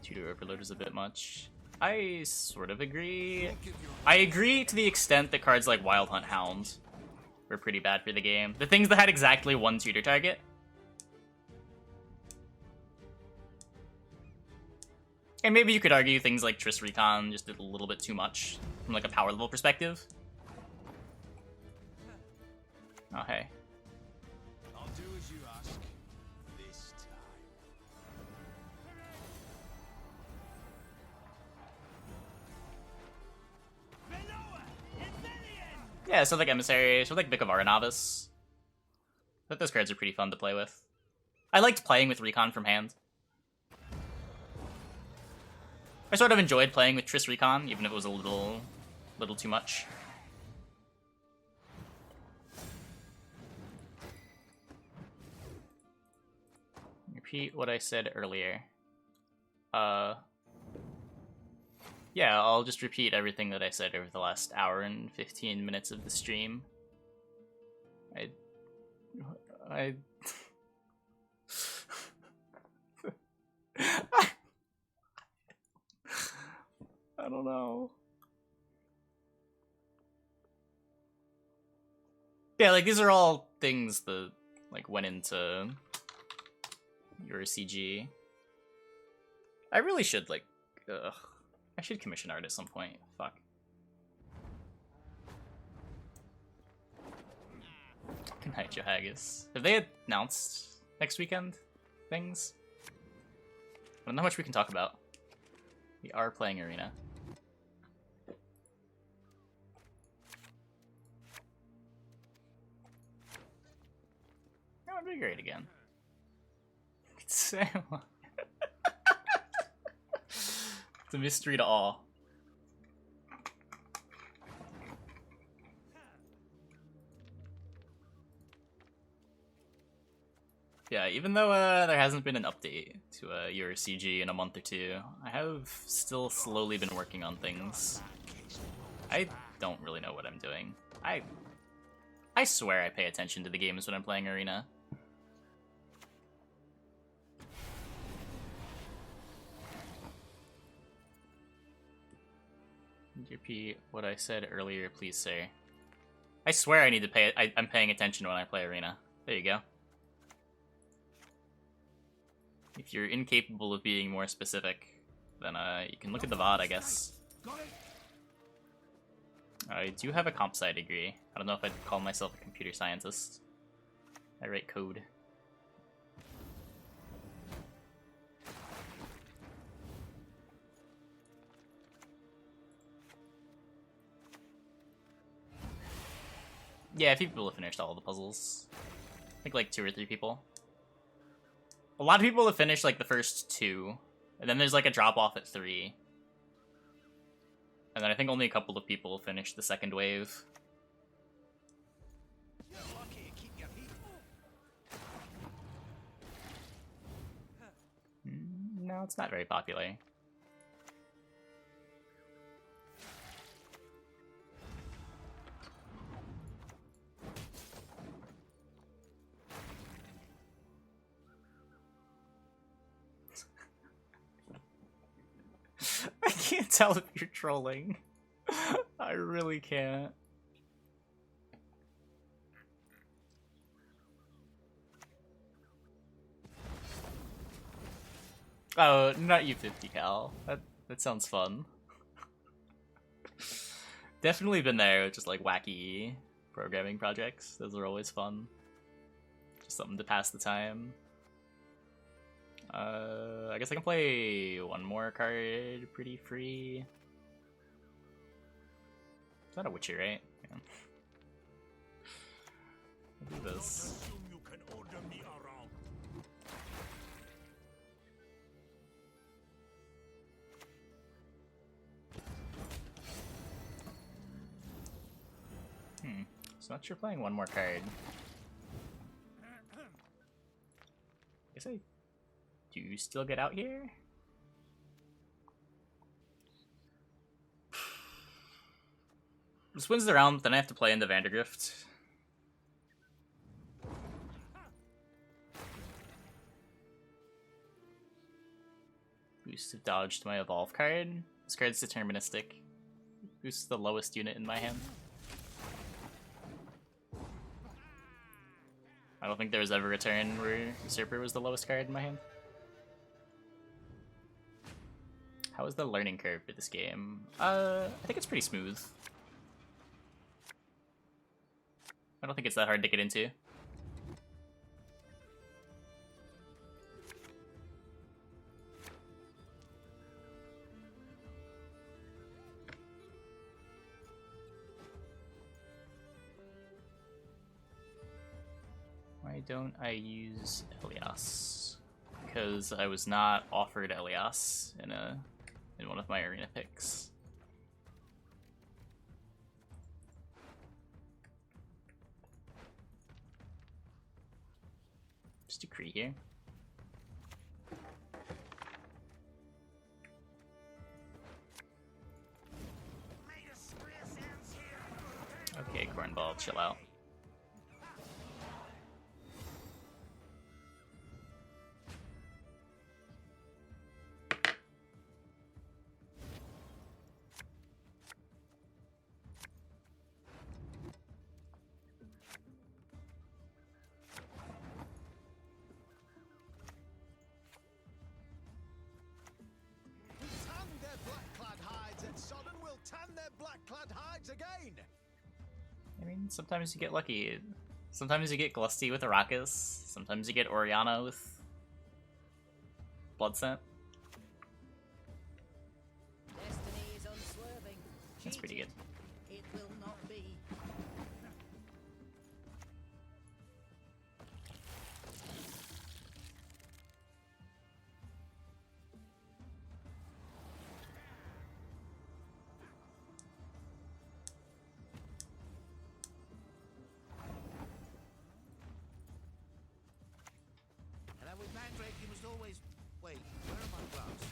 Tutor Overload is a bit much. I sort of agree. I agree to the extent that cards like Wild Hunt Hound were pretty bad for the game. The things that had exactly one tutor target. And maybe you could argue things like Triss Recon just did a little bit too much from like a power level perspective. Oh, hey. I'll do as you ask. This time. Yeah, so like Emissary, so like Bick of Novice. I thought those cards are pretty fun to play with. I liked playing with Recon from hand. I sort of enjoyed playing with Triss Recon, even if it was a little too much. Repeat what I said earlier. Yeah, I'll just repeat everything that I said over the last hour and 15 minutes of the stream. I don't know. Yeah, like these are all things that like went into your CG. I really should like I should commission art at some point. Fuck. Good night, Joe Haggis. Have they announced next weekend things? I don't know how much we can talk about. We are playing Arena. That would be great again. It's a mystery to all. Yeah, even though there hasn't been an update to your CG in a month or two, I have still slowly been working on things. I don't really know what I'm doing. I swear I pay attention to the games when I'm playing Arena. Repeat what I said earlier, please, sir. I swear I need to pay. I'm paying attention when I play Arena. There you go. If you're incapable of being more specific, then you can look at the VOD, I guess. I do have a comp sci degree. I don't know if I'd call myself a computer scientist. I write code. Yeah, a few people have finished all the puzzles. I think like 2 or 3 people. A lot of people have finished like the first 2, and then there's like a drop off at 3. And then I think only a couple of people have finished the second wave. No, it's not very popular. I can't tell if you're trolling. I really can't. Oh, not U50 Cal. That sounds fun. Definitely been there with just like wacky programming projects. Those are always fun. Just something to pass the time. I guess I can play one more card pretty free. Is that a Witcher, right? Yeah. I'll do this. So not sure playing one more card. Guess I do still get out here? This wins the round, then I have to play into Vandergrift. Boost of dodge to my evolve card. This card's deterministic. Boosts the lowest unit in my hand. I don't think there was ever a turn where Usurper was the lowest card in my hand. How is the learning curve for this game? I think it's pretty smooth. I don't think it's that hard to get into. Why don't I use Elias? Because I was not offered Elias in one of my arena picks. Just decree here. Okay, Cornball, chill out. I mean, sometimes you get lucky. Sometimes you get Glusty with Arrakis. Sometimes you get Oriana with Blood Scent. Destiny is unswerving. That's pretty good. It will not be. And with Mandrake, you must always... Wait, where are my gloves?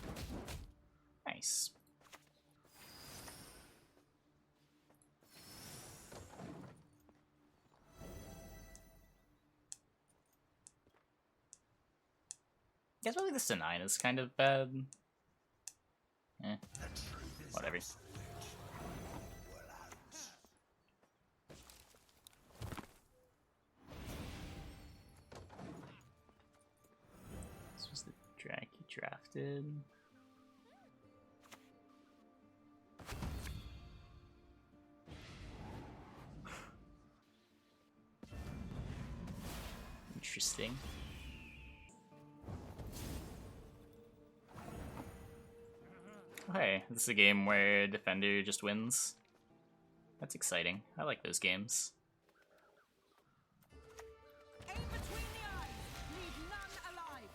Nice. Guess really this to 9 is kind of bad. Eh. Whatever. This was the drag you drafted. Interesting. Oh, hey, this is a game where defender just wins. That's exciting. I like those games. Aim between the eyes. Leave none alive.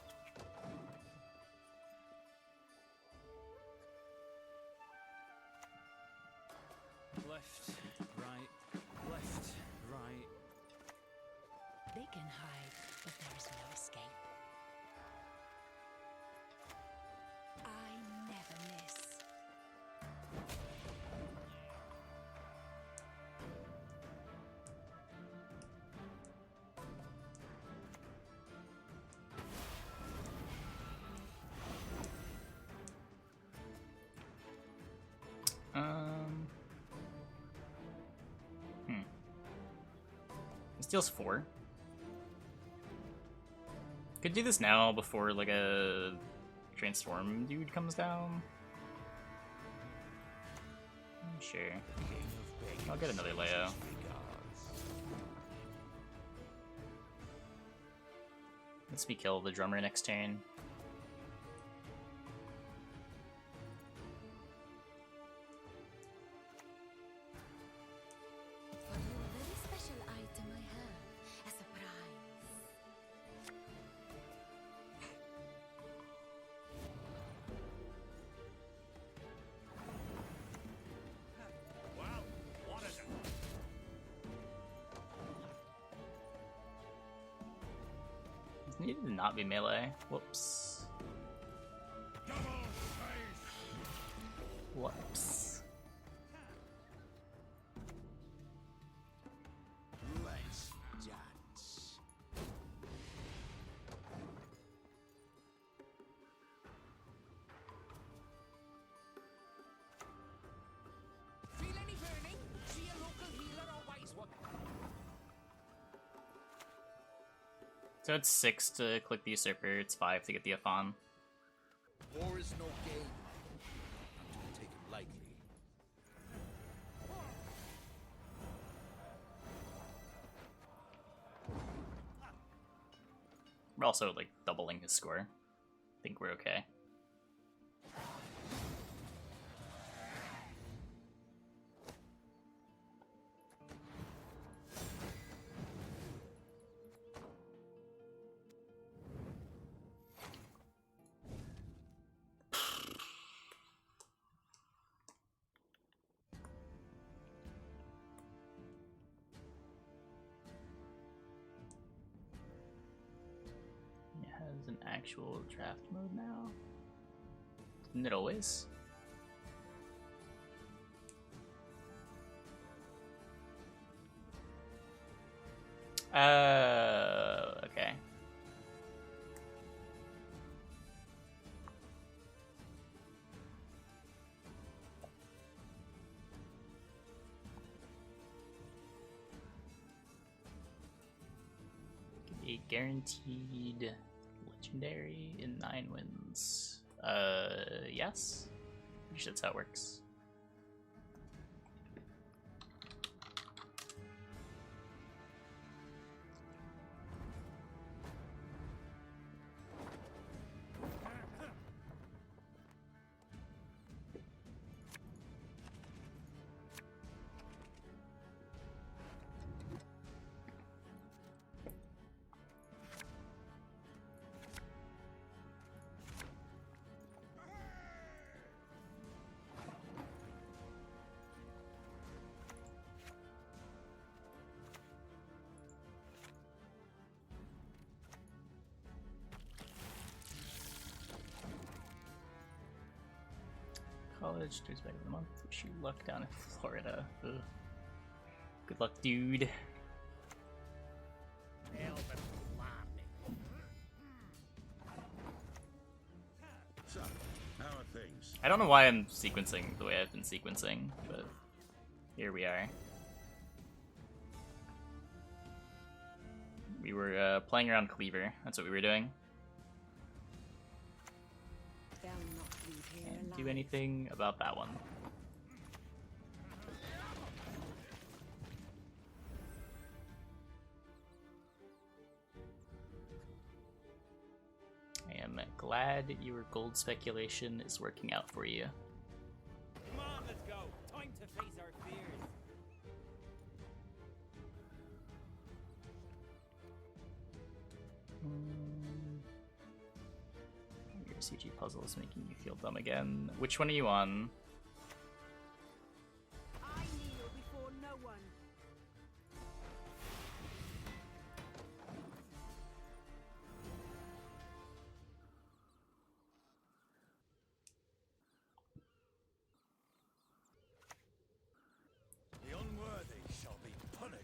Left, right, left, right. They can hide, but there is no escape. I never miss. This deals 4. Could do this now before like a transform dude comes down. Sure. I'll get another Leo. Let's me kill the drummer next turn. For you, a very special item I have. A surprise. Well, what is it? It needed to not be melee. Whoops. Whoops. Let's dance. Feel any burning? See a local healer or wise one? So it's 6 to click the usurper, it's 5 to get the Affan. War is no game. Not to be taken lightly. We're also like doubling his score. I think we're okay. It has an actual draft mode now. Didn't it always? Okay. A guaranteed legendary in 9 wins. Yes. Pretty sure that's how it works. College, Tuesday of the month. Wish you luck down in Florida. Ugh. Good luck, dude. So, how are things? I don't know why I'm sequencing the way I've been sequencing, but here we are. We were playing around Cleaver. That's what we were doing. They'll not leave here Can't alive. do anything about that one. I am glad your gold speculation is working out for you. Come on, let's go. Time to face our fears. Your CG puzzle is making you feel dumb again. Which one are you on? I kneel before no one. The unworthy shall be punished.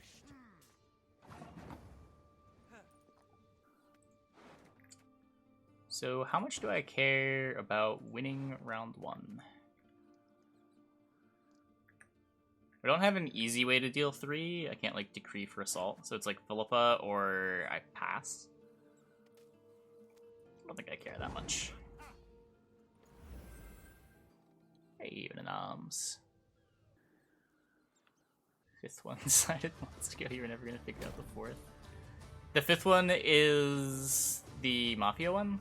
So how much do I care about winning round 1? We don't have an easy way to deal 3. I can't like decree for assault, so it's like Philippa or I pass. I don't think I care that much. Hey, even in arms. 5th one decided months ago you were never gonna figure out the 4th. The 5th one is the Mafia one?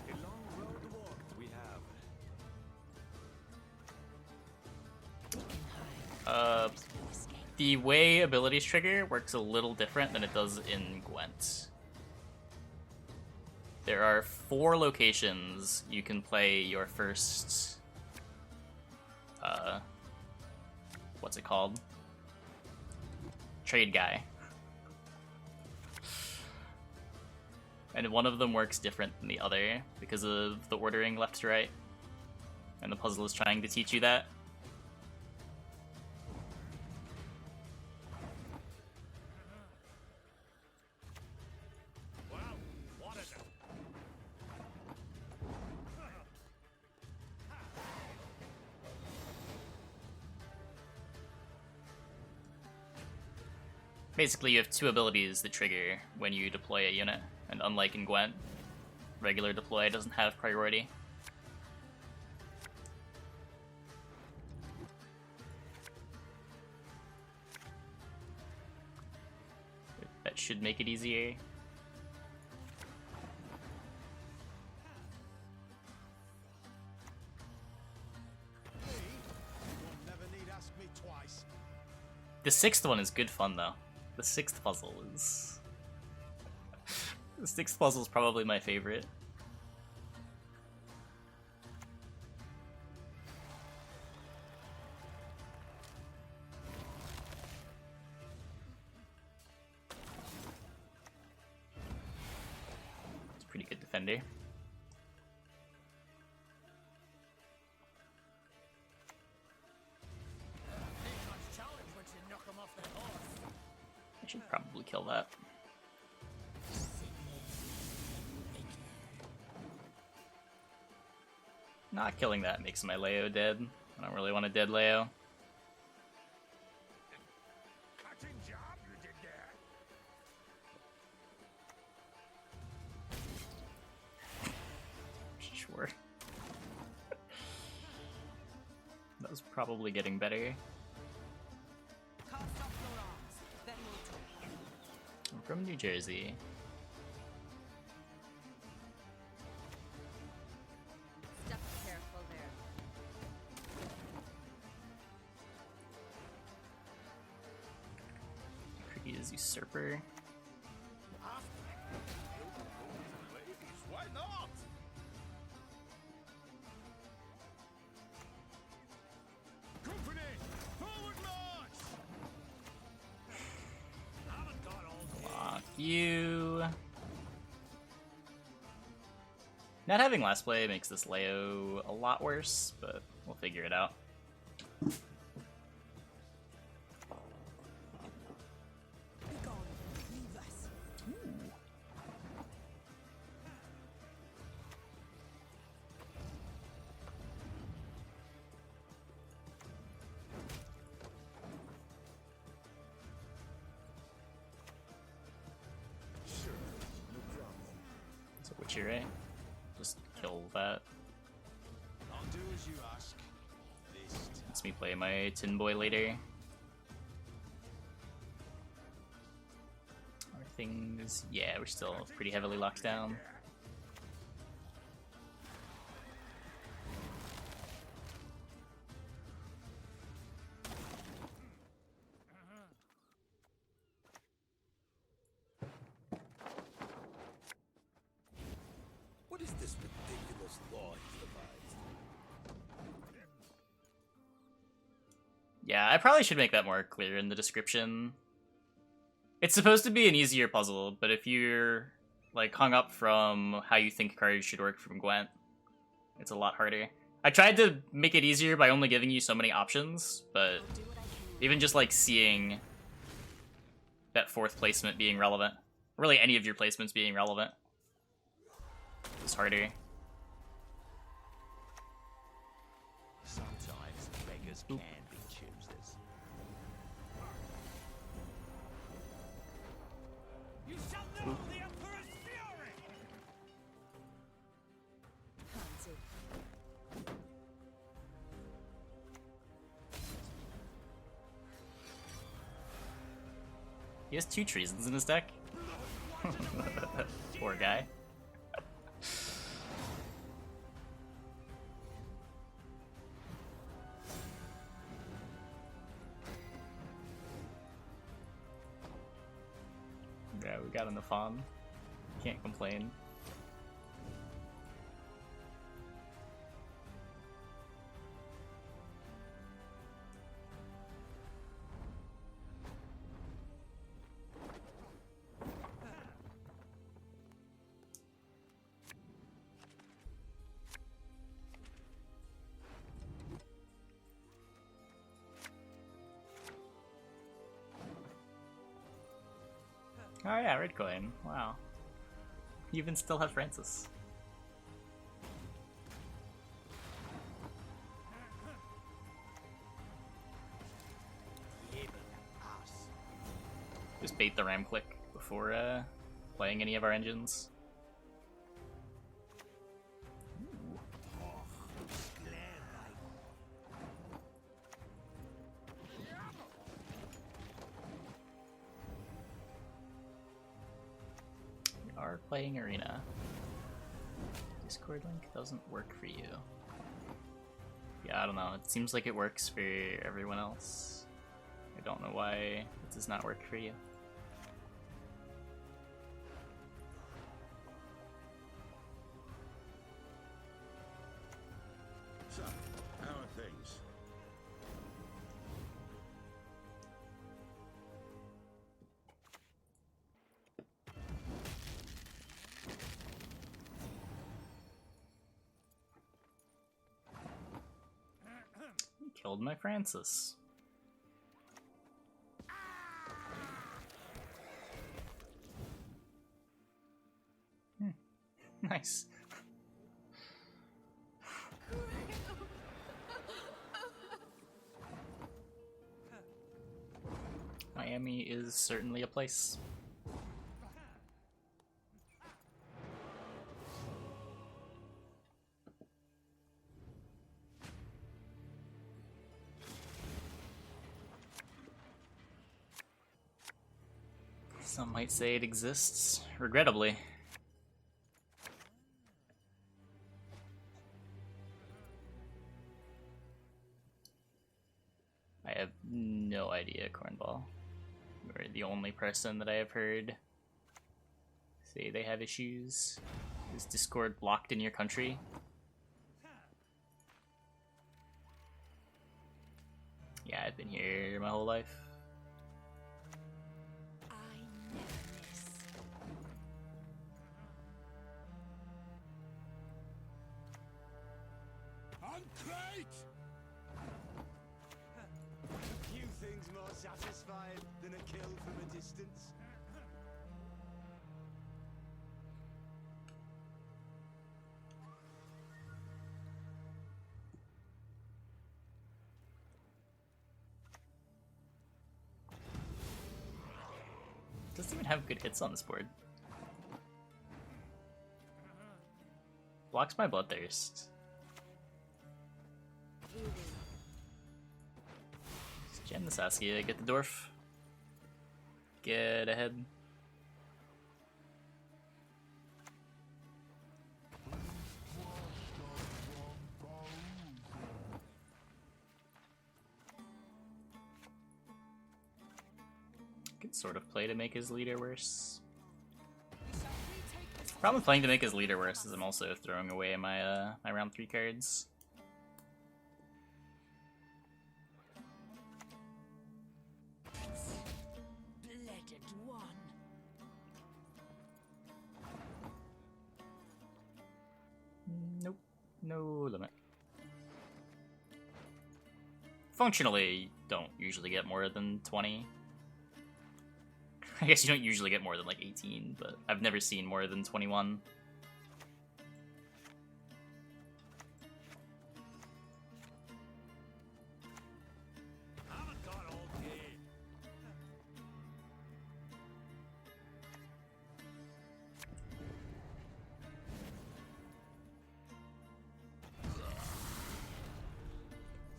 A long road walked we have. The way abilities trigger works a little different than it does in Gwent. There are 4 locations you can play your first... what's it called? Trade guy. And one of them works different than the other because of the ordering left to right. And the puzzle is trying to teach you that. Wow, what is it? Basically, you have 2 abilities that trigger when you deploy a unit, and unlike in Gwent, regular deploy doesn't have priority. That should make it easier. You'll never need ask me twice. The 6th one is good fun, though. The 6th puzzle is... The 6th puzzle is probably my favorite. It's a pretty good defender. Ain't much challenge once you knock 'em off their horse. I should probably kill that. Not killing that makes my Leo dead. I don't really want a dead Leo. Cutting job you did there. Sure. That was probably getting better. Cast off your arms, then we'll talk. I'm from New Jersey. Step careful there. Creed Usurper. Ladies, why not? Company, forward march! Haven't got all Fuck you. Not having last play makes this Leo a lot worse, but we'll figure it out. Be gone, leave us. Sure, no problem. It's a Witcher, right? Just kill that. I'll do as you ask. This Lets me play my Tin Boy later. Are things... Yeah, we're still pretty heavily locked down. What is this ridiculous law he's devised? Yeah, I probably should make that more clear in the description. It's supposed to be an easier puzzle, but if you're like hung up from how you think cards should work from Gwent, it's a lot harder. I tried to make it easier by only giving you so many options, but even just like seeing that 4th placement being relevant, really any of your placements being relevant, is harder. Sometimes beggars can be choosers. You shall know the Emperor's fury! Handsy. He has 2 treasons in his deck. Poor guy. Yeah, we got an Affan. Can't complain. Oh yeah, red coin. Wow. You even still have Francis. Just bait the ram click before playing any of our engines. We are playing Arena. Discord link doesn't work for you. Yeah, I don't know. It seems like it works for everyone else. I don't know why it does not work for you. So, how are things? He killed my Francis. Nice. Miami is certainly a place. Some might say it exists, regrettably. I have no idea, Cornball. You're the only person that I have heard say they have issues. Is Discord blocked in your country? Yeah, I've been here my whole life. I never miss. Uncrate! Few things more satisfying than a kill from a distance. Doesn't even have good hits on this board. Blocks my Bloodthirst. Just jam the Saskia, get the Dwarf. Get ahead. Could sort of play to make his leader worse. Problem with playing to make his leader worse is I'm also throwing away my my round 3 cards. Blooded one. Nope, no limit. Functionally, don't usually get more than 20. I guess you don't usually get more than like 18, but I've never seen more than 21. Haven't got all day.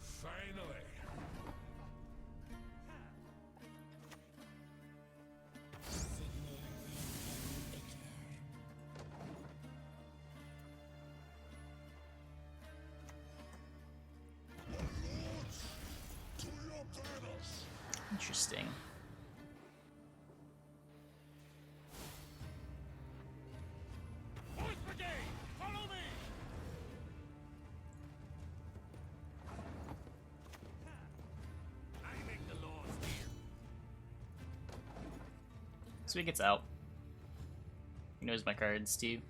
Finally! Interesting. Fourth Brigade, follow me! I make the laws here. So he gets out. He knows my cards, Steve.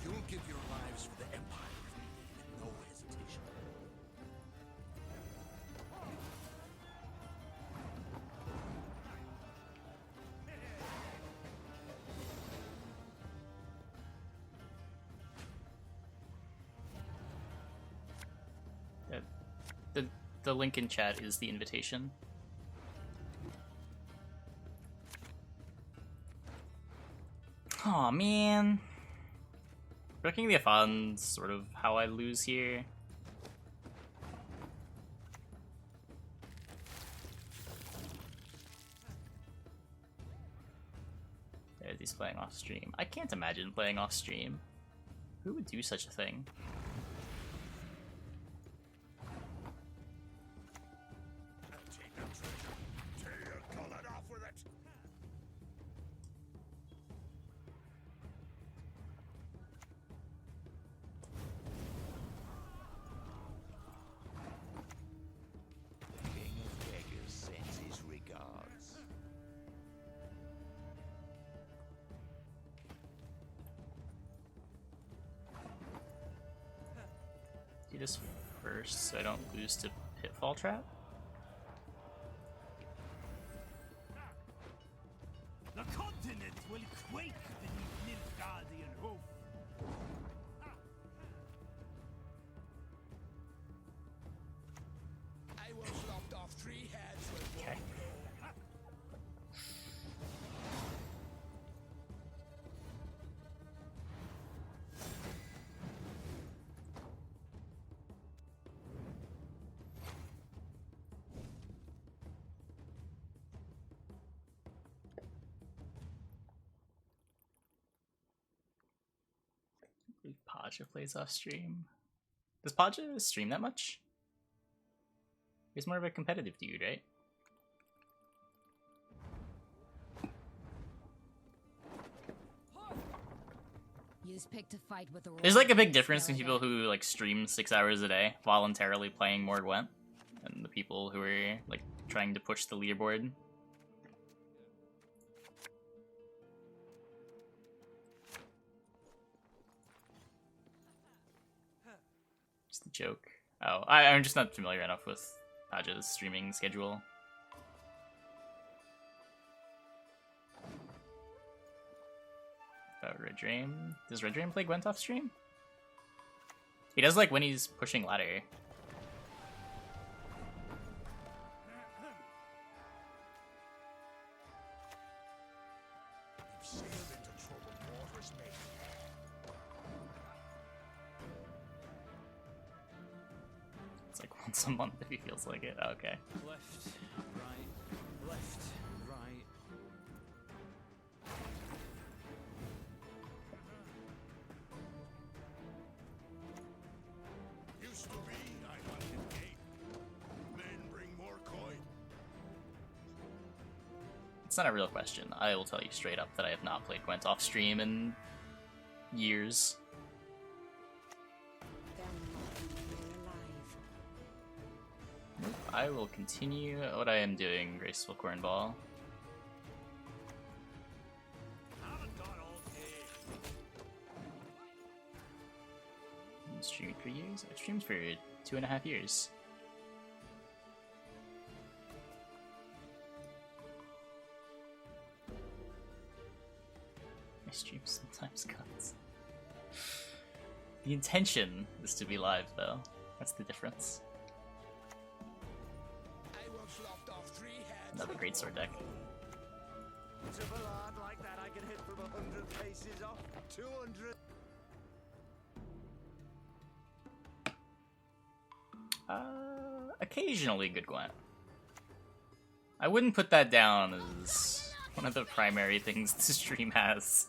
You'll give your lives for the Empire if needed. No hesitation. The link in chat is the invitation. Aw, man. Wrecking the Affan's sort of how I lose here. There's he's playing off stream. I can't imagine playing off stream. Who would do such a thing? Take that treasure. Tear your gullet off with it. King of Beggars sends his regards. Do this first so I don't lose to Pitfall Trap. The continent will quake beneath Nilfgaardian hoof. I was lopped off 3 heads with Okay. Paja plays off stream. Does Paja stream that much? He's more of a competitive dude, right? Use pick to fight with the There's like a big difference in people who like stream 6 hours a day voluntarily playing more Gwent and the people who are like trying to push the leaderboard. Just a joke. Oh, I'm just not familiar enough with Paja's streaming schedule. Red Dream. Does Red Dream play Gwent off stream? He does like when he's pushing ladder. You've sailed into troubled waters, mate. It's like once a month if he feels like it. Okay. Left, right, left, right. Used to be, I hunted game. Men bring more coin. It's not a real question. I will tell you straight up that I have not played Gwent off stream in years. They'll not leave here alive. Nope. I will continue what I am doing, Graceful Cornball. Haven't got all day. I've streamed for years? I've streamed for 2.5 years. My stream sometimes cuts. The intention is to be live, though. That's the difference. I once lopped off 3 heads. Another great sword deck. It's a ballad like that I can hit from 100 paces off. 200. Occasionally good Gwent. I wouldn't put that down as one of the primary things the stream has.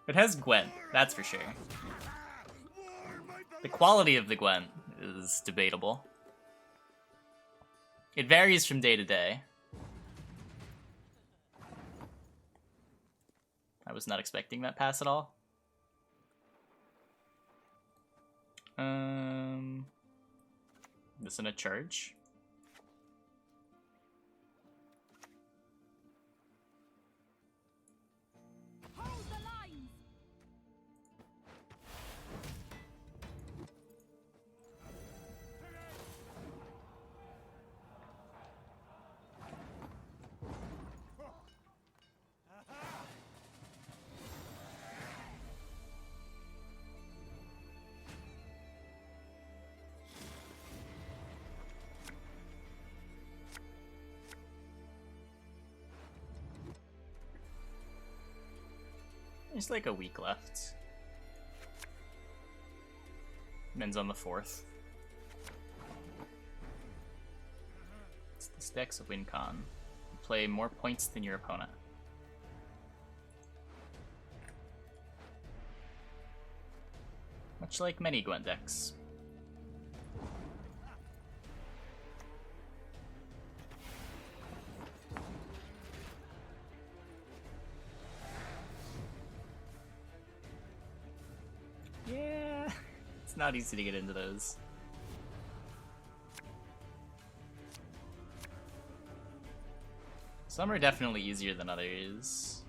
It has Gwent, that's for sure. The quality of the Gwent is debatable. It varies from day to day. I was not expecting that pass at all. This in a charge? Hold the lines! There's like a week left. Ends on the 4th. It's this deck's a win con. You play more points than your opponent. Much like many Gwent decks. Yeah, it's not easy to get into those. Some are definitely easier than others,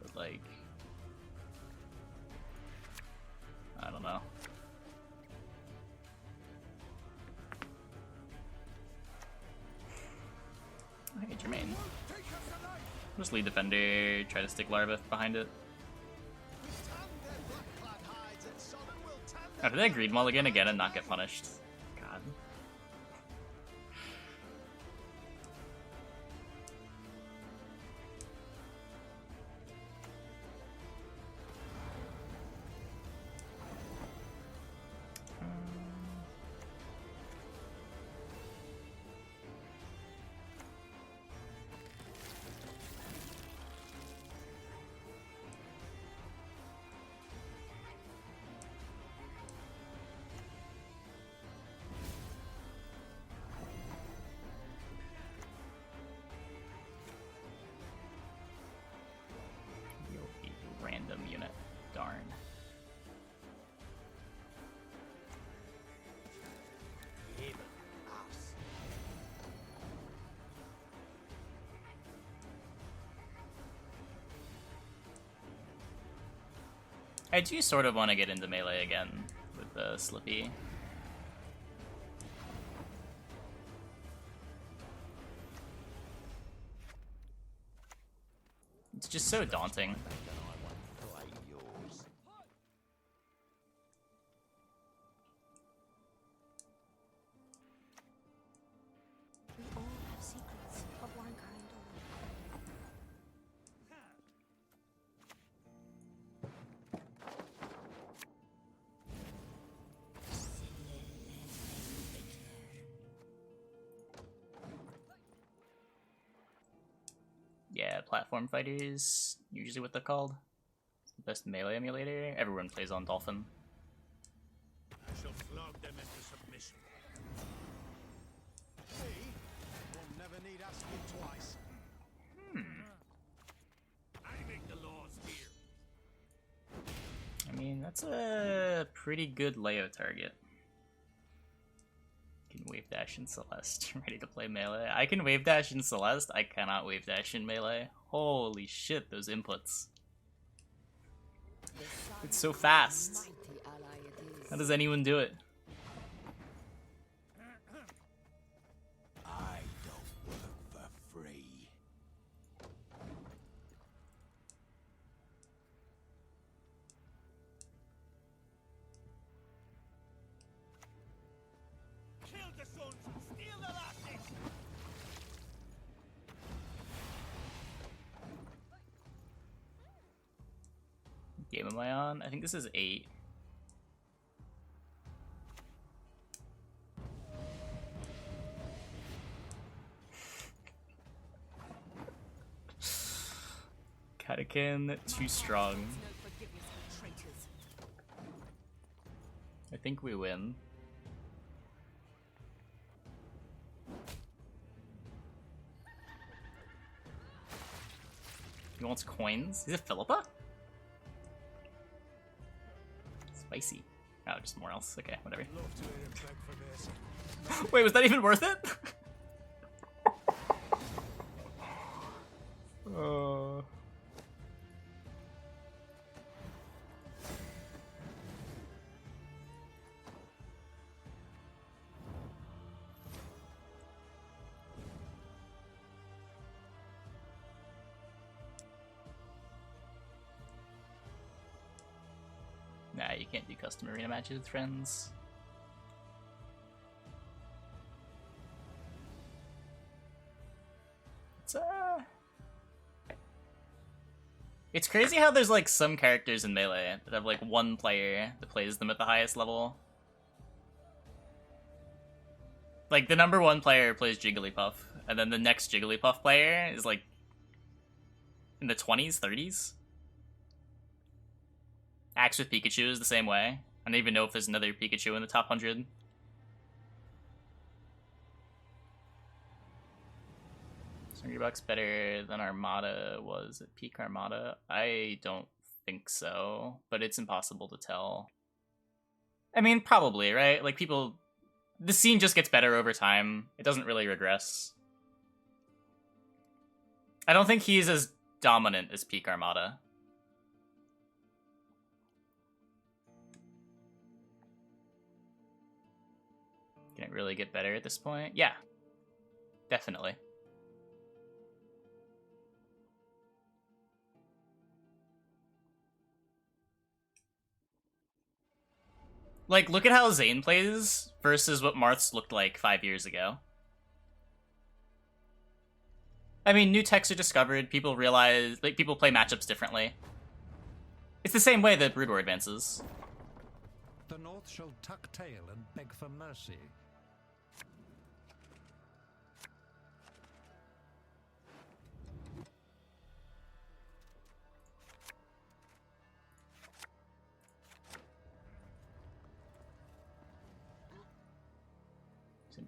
but like, I don't know. Hey, Jermaine. Just lead defender, try to stick Larva behind it. After that Greed Mulligan again and not get punished. God. Random unit. Darn. I do sort of want to get into melee again with the Slippy. It's just so daunting. We all have secrets of one kind or Yeah, platform fighters, usually what they're called. It's the best melee emulator. Everyone plays on Dolphin. I shall flog them into submission. See? We'll never need asking twice. I make the laws here. I mean, that's a pretty good Leo target. Can wave dash in Celeste. Ready to play melee? I can wave dash in Celeste. I cannot wave dash in melee. Holy shit, those inputs. It's so fast. How does anyone do it? I don't work for free. Kill the sons and steal the lasses! Game am I on? I think this is 8. Katakin, too strong. No forgiveness for I think we win. He wants coins? He's a Philippa? Spicy. Oh, just more else. Okay, whatever. Love to hear him beg for mercy. Wait, was that even worth it? Nah, you can't do custom arena matches with friends. It's crazy how there's like some characters in Melee that have like one player that plays them at the highest level. Like the number 1 player plays Jigglypuff, and then the next Jigglypuff player is like in the 20s, 30s. Axe with Pikachu is the same way. I don't even know if there's another Pikachu in the top 100. $100 better than Armada was at peak Armada? I don't think so, but it's impossible to tell. I mean, probably, right? Like, people... The scene just gets better over time. It doesn't really regress. I don't think he's as dominant as peak Armada. Can it really get better at this point? Yeah. Definitely. Like, look at how Zane plays versus what Marth's looked like 5 years ago. I mean, new techs are discovered, people realize, like, people play matchups differently. It's the same way that Brood War advances. The North shall tuck tail and beg for mercy.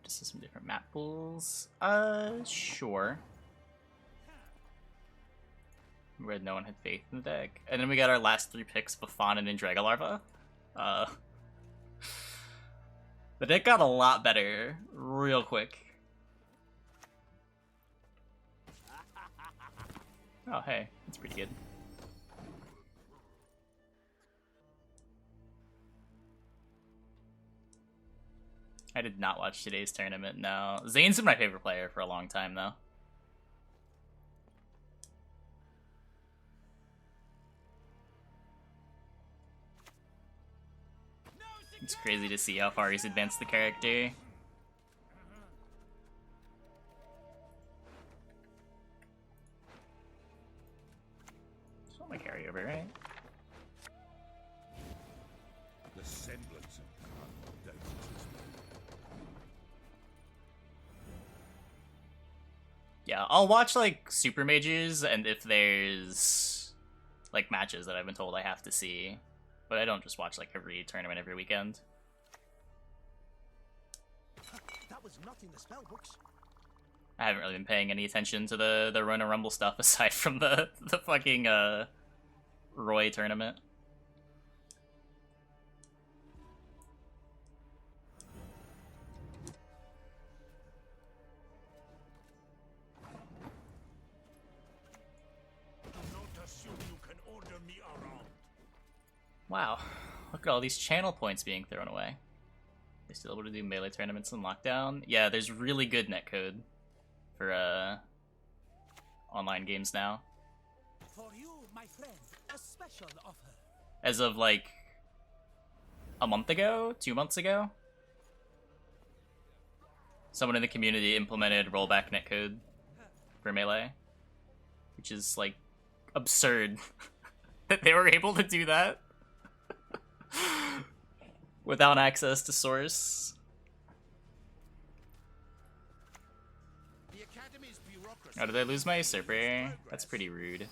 Just some different map pools. Sure. Where no one had faith in the deck. And then we got our last 3 picks, Affan and Dragolarva. The deck got a lot better real quick. Oh, hey. That's pretty good. I did not watch today's tournament, no. Zane's been my favorite player for a long time, though. It's crazy to see how far he's advanced the character. Just want my carryover, right? The semblance of confidence is Yeah, I'll watch, like, Super Majors, and if there's, like, matches that I've been told I have to see. But I don't just watch, like, every tournament every weekend. That was not in the spell books. I haven't really been paying any attention to the Rona Rumble stuff aside from the fucking, Roy tournament. Wow, look at all these channel points being thrown away. They're still able to do Melee tournaments in lockdown? Yeah, there's really good netcode for online games now. For you, my friend, a special offer. As of like a month ago, 2 months ago, someone in the community implemented rollback netcode for Melee, which is like absurd that they were able to do that. Without access to source. Oh, did I lose my usurper? That's pretty rude.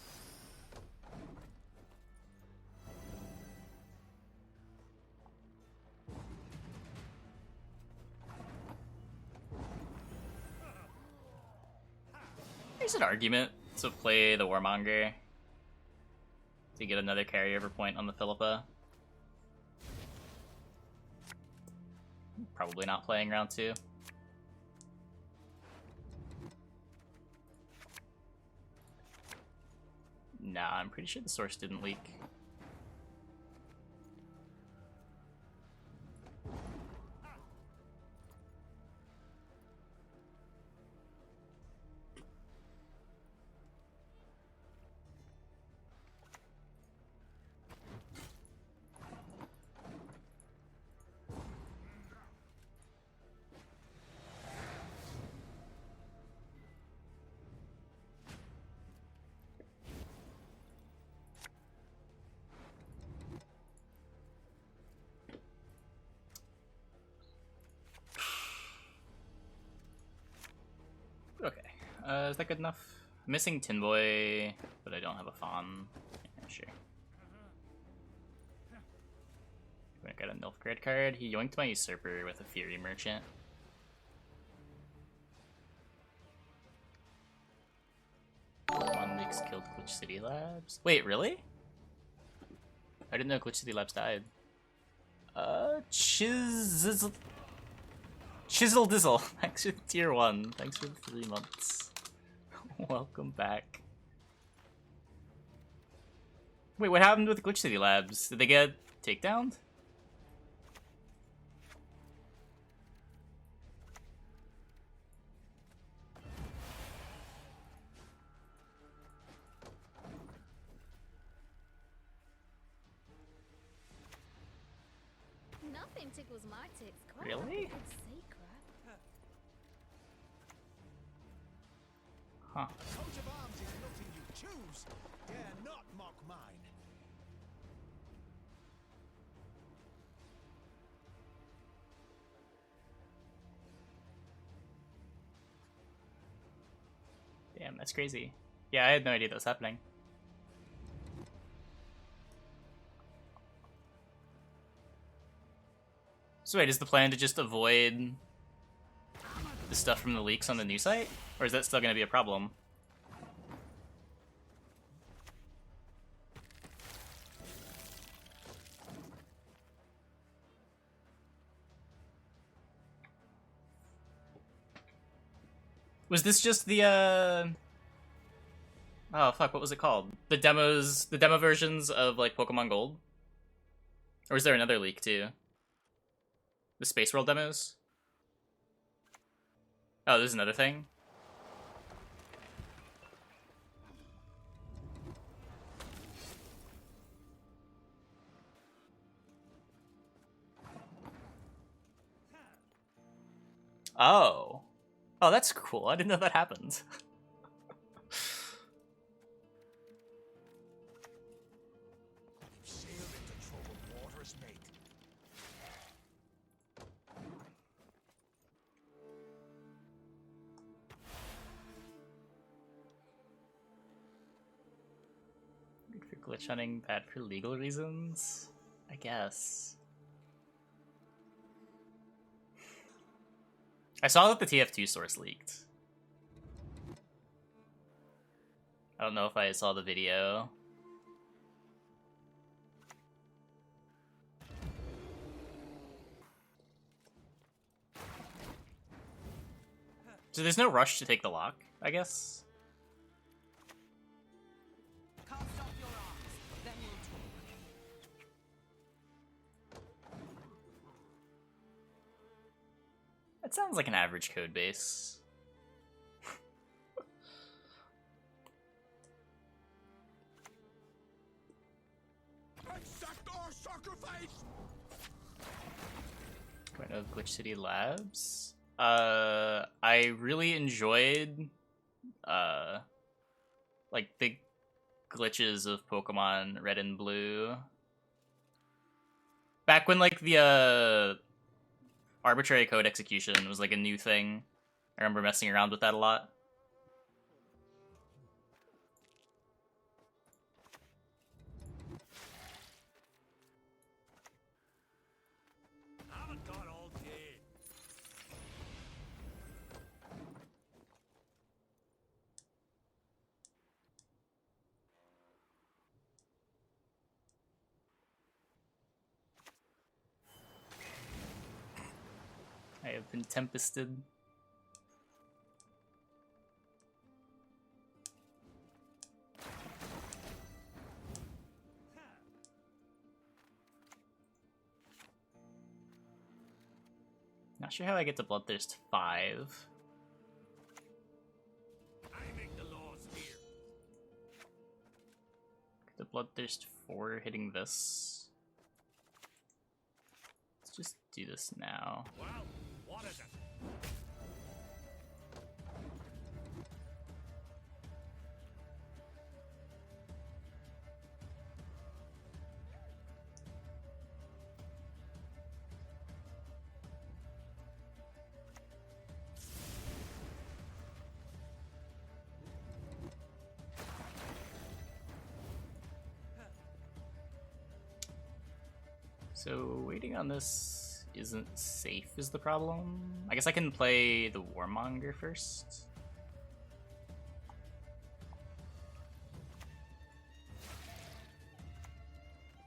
argument to play the Warmonger to get another carryover point on the Philippa. Probably not playing round 2. Nah, I'm pretty sure the source didn't leak. Okay, is that good enough? I'm missing Tin Boy, but I don't have a Fawn. Yeah, sure. I got a Nilfgaard card. He yoinked my Usurper with a Fury Merchant. One Leaks killed Glitch City Labs. Wait, really? I didn't know Glitch City Labs died. Chisel Dizzle. Thanks for the tier 1. Thanks for the 3 months. Welcome back. Wait, what happened with Glitch City Labs? Did they get takedowned? Nothing tickles my tits quite Really? like a good secret. Huh. A coat of arms is nothing you choose. Dare not mock mine. Damn, that's crazy. Yeah, I had no idea that was happening. So wait, is the plan to just avoid the stuff from the leaks on the new site? Or is that still going to be a problem? Was this just the, oh fuck, what was it called? The demo versions of, like, Pokemon Gold? Or is there another leak, too? The Space World demos? Oh, there's another thing? Oh. Oh, that's cool. I didn't know that happened. You've sailed into troubled waters, mate. Good for glitch hunting, bad for legal reasons? I guess. I saw that the TF2 source leaked. I don't know if I saw the video. So there's no rush to take the lock, I guess? Cast off your arms, then we'll talk. That sounds like an average code base. Accept our sacrifice! Gwent of Glitch City Labs. I really enjoyed, like, the glitches of Pokemon Red and Blue. Back when, like, the, arbitrary code execution was, like, a new thing. I remember messing around with that a lot. Haven't got all day. have been tempested. Not sure how I get to Bloodthirst 5. I make the laws here. The Bloodthirst 4 hitting this. Let's just do this now. Well, what is it? So waiting on this isn't safe is the problem. I guess I can play the Warmonger first.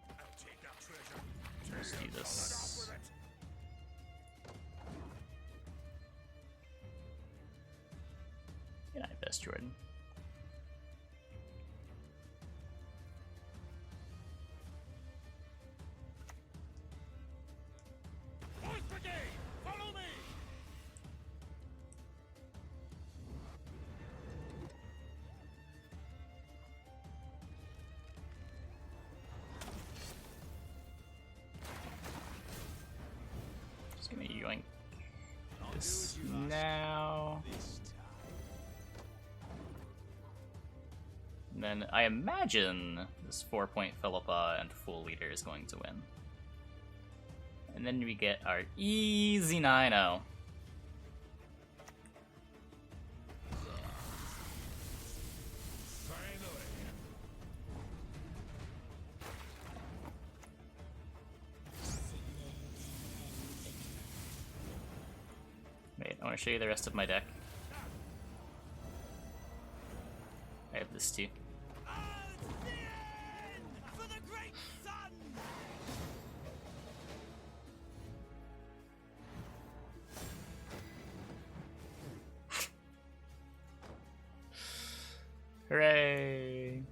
I'll take that treasure. Let's do this. Yeah, I best Jordan. Fourth Brigade, follow me! Just gonna yoink this now. And then I imagine this 4-point Philippa and Full Leader is going to win. And then we get our easy 9-0. Wait, I want to show you the rest of my deck. I have this too. For the great sun! Hooray!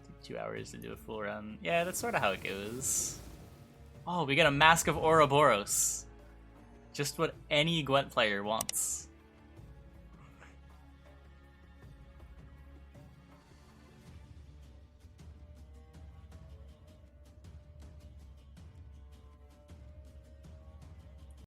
Took 2 hours to do a full run. Yeah, that's sort of how it goes. Oh, we get a Mask of Ouroboros. Just what any Gwent player wants.